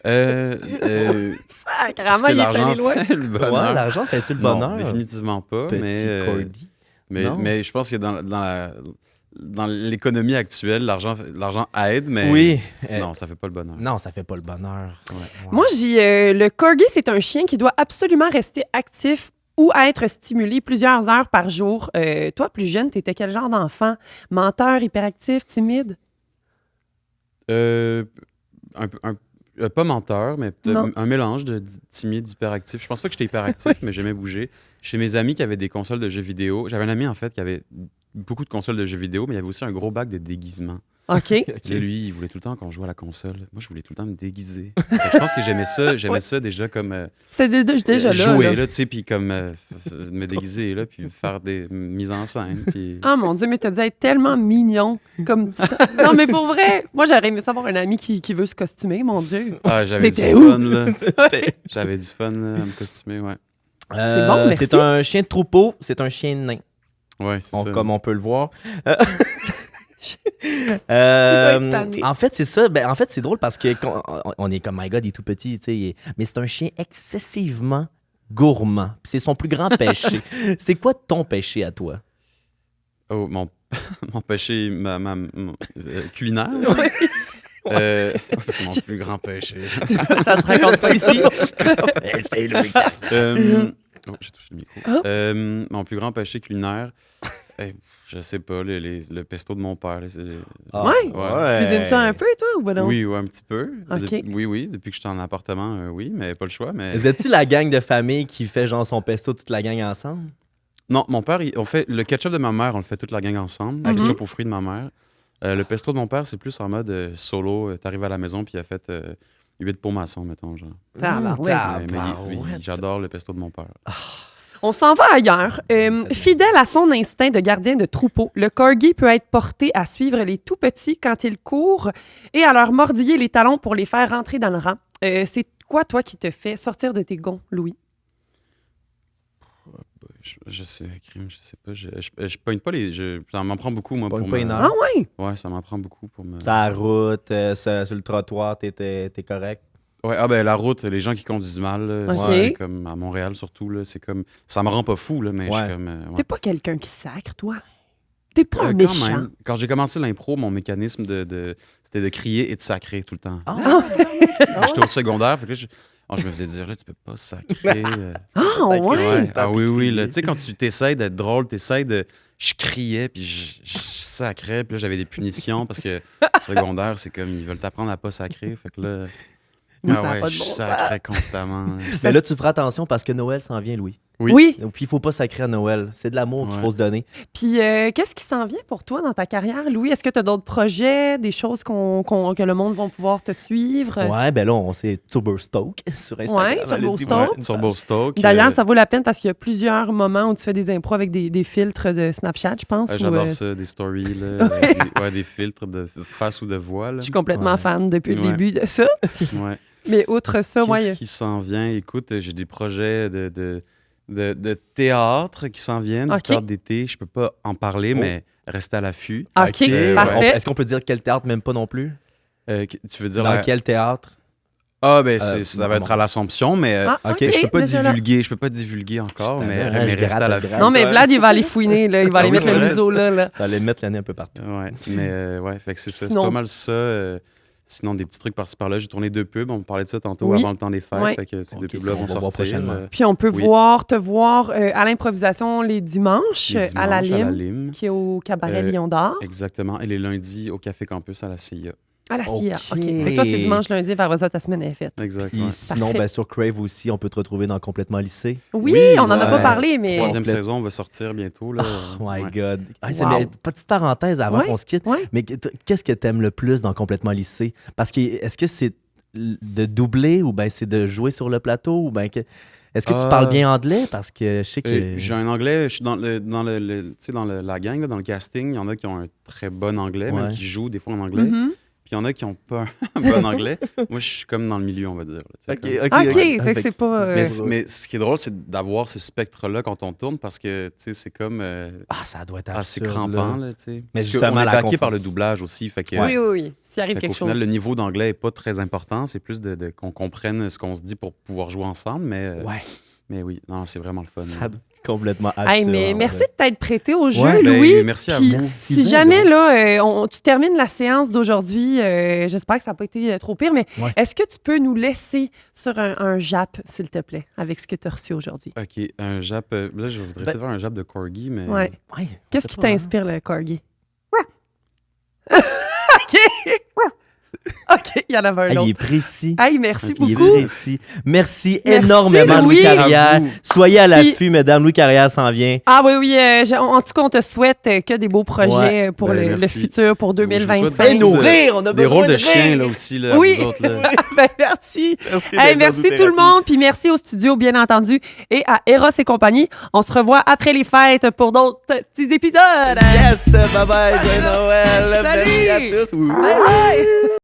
Est-ce Sacrément, que il est l'argent allé loin. fait le bonheur? Ouais, l'argent fait-tu le Non, bonheur? définitivement pas, Petit mais, corgi. Non. mais je pense que dans l'économie actuelle, l'argent aide, mais Oui. non, ça fait pas le bonheur. Non, ça fait pas le bonheur. Ouais. Moi, le corgi, c'est un chien qui doit absolument rester actif ou être stimulé plusieurs heures par jour. Toi, plus jeune, t'étais quel genre d'enfant? Menteur, hyperactif, timide? Pas menteur, mais Non. un mélange de timide, hyperactif. Je pense pas que j'étais hyperactif, mais j'aimais bouger. Chez mes amis qui avaient des consoles de jeux vidéo, j'avais un ami en fait qui avait beaucoup de consoles de jeux vidéo, mais il y avait aussi un gros bac de déguisement. OK. Là, lui, il voulait tout le temps qu'on joue à la console. Moi, je voulais tout le temps me déguiser. Je pense que j'aimais ça déjà comme C'était déjà là. jouer, là, tu sais, puis comme me déguiser, là, puis faire des mises en scène. Puis... Ah mon Dieu, mais t'as dû être tellement mignon. Comme... non, mais pour vrai, moi, j'aurais aimé savoir un ami qui veut se costumer, mon Dieu. Ah, j'avais du T'étais fun, là. J'avais du fun, là, à me costumer, ouais. C'est bon, merci. C'est un chien de troupeau, c'est un chien de nain, Ouais, c'est ça. comme on peut le voir. être tanné. En fait, c'est ça. En fait, c'est drôle parce que on est comme, my God, il est tout petit, tu sais. Mais c'est un chien excessivement gourmand. Puis c'est son plus grand péché. C'est quoi ton péché à toi? Oh, mon péché culinaire? C'est mon plus grand péché. Ça se raconte pas ici. Oh, j'ai touché le micro. Mon plus grand péché culinaire, je sais pas, le pesto de mon père. Ouais? Tu cuisines ça un peu, toi, ou pas non? Oui, un petit peu. OK. Oui, depuis que je suis en appartement, oui, mais pas le choix. Mais... Vous êtes-tu la gang de famille qui fait genre son pesto, toute la gang ensemble? Non, mon père, on fait le ketchup de ma mère, on le fait toute la gang ensemble. Le ketchup aux fruits de ma mère. Le pesto de mon père, c'est plus en mode solo. T'arrives à la maison, puis il a fait 8 pots maçons, mettons, genre. J'adore le pesto de mon père. On s'en va ailleurs. Fidèle à son instinct de gardien de troupeau, le corgi peut être porté à suivre les tout-petits quand ils courent et à leur mordiller les talons pour les faire rentrer dans le rang. C'est quoi, toi, qui te fait sortir de tes gonds, Louis? Je sais, crime, je sais pas. Je pogne pas les... ça m'en prend beaucoup, moi, pour pas une me... heure? Ah oui? Ouais, ça m'en prend beaucoup pour me... Sur la route, sur le trottoir, t'es correct? Ouais, la route, les gens qui conduisent mal, là, Ok. c'est comme à Montréal surtout, là, c'est comme... Ça me rend pas fou, là, mais je suis comme... ouais. T'es pas quelqu'un qui sacre, toi? T'es pas un Quand méchant. même. Quand j'ai commencé l'impro, mon mécanisme c'était de crier et de sacrer tout le temps. J'étais au secondaire, fait que là, je me faisais dire, là, tu peux pas sacrer. Ah, ouais? Ah oui, là, tu sais, quand tu t'essayes d'être drôle, je criais, puis je sacrais, puis là, j'avais des punitions, parce que secondaire, c'est comme, ils veulent t'apprendre à pas sacrer, fait que là... Ça a pas de je bon sens. sacrais constamment. Mais là, tu feras attention parce que Noël s'en vient, Louis. Oui. Puis il faut pas sacrer à Noël. C'est de l'amour qu'il faut se donner. Puis, qu'est-ce qui s'en vient pour toi dans ta carrière, Louis? Est-ce que tu as d'autres projets, des choses que le monde va pouvoir te suivre? Ouais, ben là, on sait Turbostoke sur Instagram. Ouais, Turbostoke. Turbostoke. D'ailleurs, ça vaut la peine parce qu'il y a plusieurs moments où tu fais des impros avec des filtres de Snapchat, je pense. J'adore ça, des stories, là, des filtres de face ou de voix. Là. Je suis complètement fan depuis le début de ça. Ouais. Mais outre ça, Qu'est-ce qui s'en vient? Écoute, j'ai des projets de théâtre qui s'en viennent, du théâtre d'été. Je peux pas en parler, mais restez à l'affût. OK, parfait. Est-ce qu'on peut dire quel théâtre? Même pas non plus. Tu veux dire dans quel théâtre? Ah, ben, ça va être à l'Assomption, mais je peux pas divulguer encore, mais restez à l'affût. Non, mais Vlad, il va aller fouiner, là. Il va aller mettre le museau là. Il va aller mettre l'année un peu partout. Ouais, mais fait que c'est ça. C'est pas mal ça. Sinon, des petits trucs par-ci par-là. J'ai tourné 2 pubs. On parlait de ça tantôt avant le temps des fêtes. Fait que ces 2 pubs-là vont sortir. Puis on peut te voir à l'improvisation les dimanches à la Lime, qui est au Cabaret Lion d'Or. Exactement. Et les lundis au Café Campus à la CIA. À la CIA, OK. Fait que toi, c'est dimanche, lundi, vers ça, ta semaine est faite. Exactement. Sinon, sur Crave aussi, on peut te retrouver dans Complètement Lycée. Oui, on en a pas parlé, mais... 3e saison va sortir bientôt. Là. Oh my God. Petite parenthèse avant qu'on se quitte. Mais qu'est-ce que tu aimes le plus dans Complètement Lycée? Parce que est-ce que c'est de doubler ou bien c'est de jouer sur le plateau? Ou bien est-ce que tu parles bien anglais? Parce que je sais que... J'ai un anglais, je suis dans la gang, là, dans le casting, il y en a qui ont un très bon anglais, même qui jouent des fois en anglais. Puis il y en a qui n'ont pas un bon anglais. Moi, je suis comme dans le milieu, on va dire. OK, fait que c'est pas... Mais ce qui est drôle, c'est d'avoir ce spectre-là quand on tourne, parce que c'est comme... ça doit être assez crampant, là, tu sais. Mais justement, on est backé par le doublage aussi, fait que... Oui. S'il arrive quelque chose. Au final, le niveau d'anglais n'est pas très important. C'est plus qu'on comprenne ce qu'on se dit pour pouvoir jouer ensemble, mais... Mais oui, non, c'est vraiment le fun. Ça doit être complètement absurde. Mais merci de t'être prêté au jeu, Louis. Merci à vous. Si jamais là, tu termines la séance d'aujourd'hui, j'espère que ça n'a pas été trop pire, mais est-ce que tu peux nous laisser sur un jap, s'il te plaît, avec ce que tu as reçu aujourd'hui? OK, un jap. Là, je voudrais savoir un jap de corgi, mais... Qu'est-ce qui t'inspire, le corgi? OK! OK, il y en avait un Il autre. est précis. Hey, merci Il est beaucoup. précis. Merci énormément, Louis. Louis Carrière. Bravo. Soyez à l'affût, mesdames. Louis Carrière s'en vient. Ah oui, en tout cas, on te souhaite que des beaux projets pour le merci. futur, pour Je vous souhaite 2025. Fais nous rire, on a Des besoin rôles de rire. chiens, là, aussi, là, Oui. à vous autres, là. Ben, merci. Merci, Merci tout le monde, puis merci au studio, bien entendu, et à Eros et compagnie. On se revoit après les fêtes pour d'autres petits épisodes. Yes, bye bye, joyeux Noël. Salut. Merci à tous. Bye bye.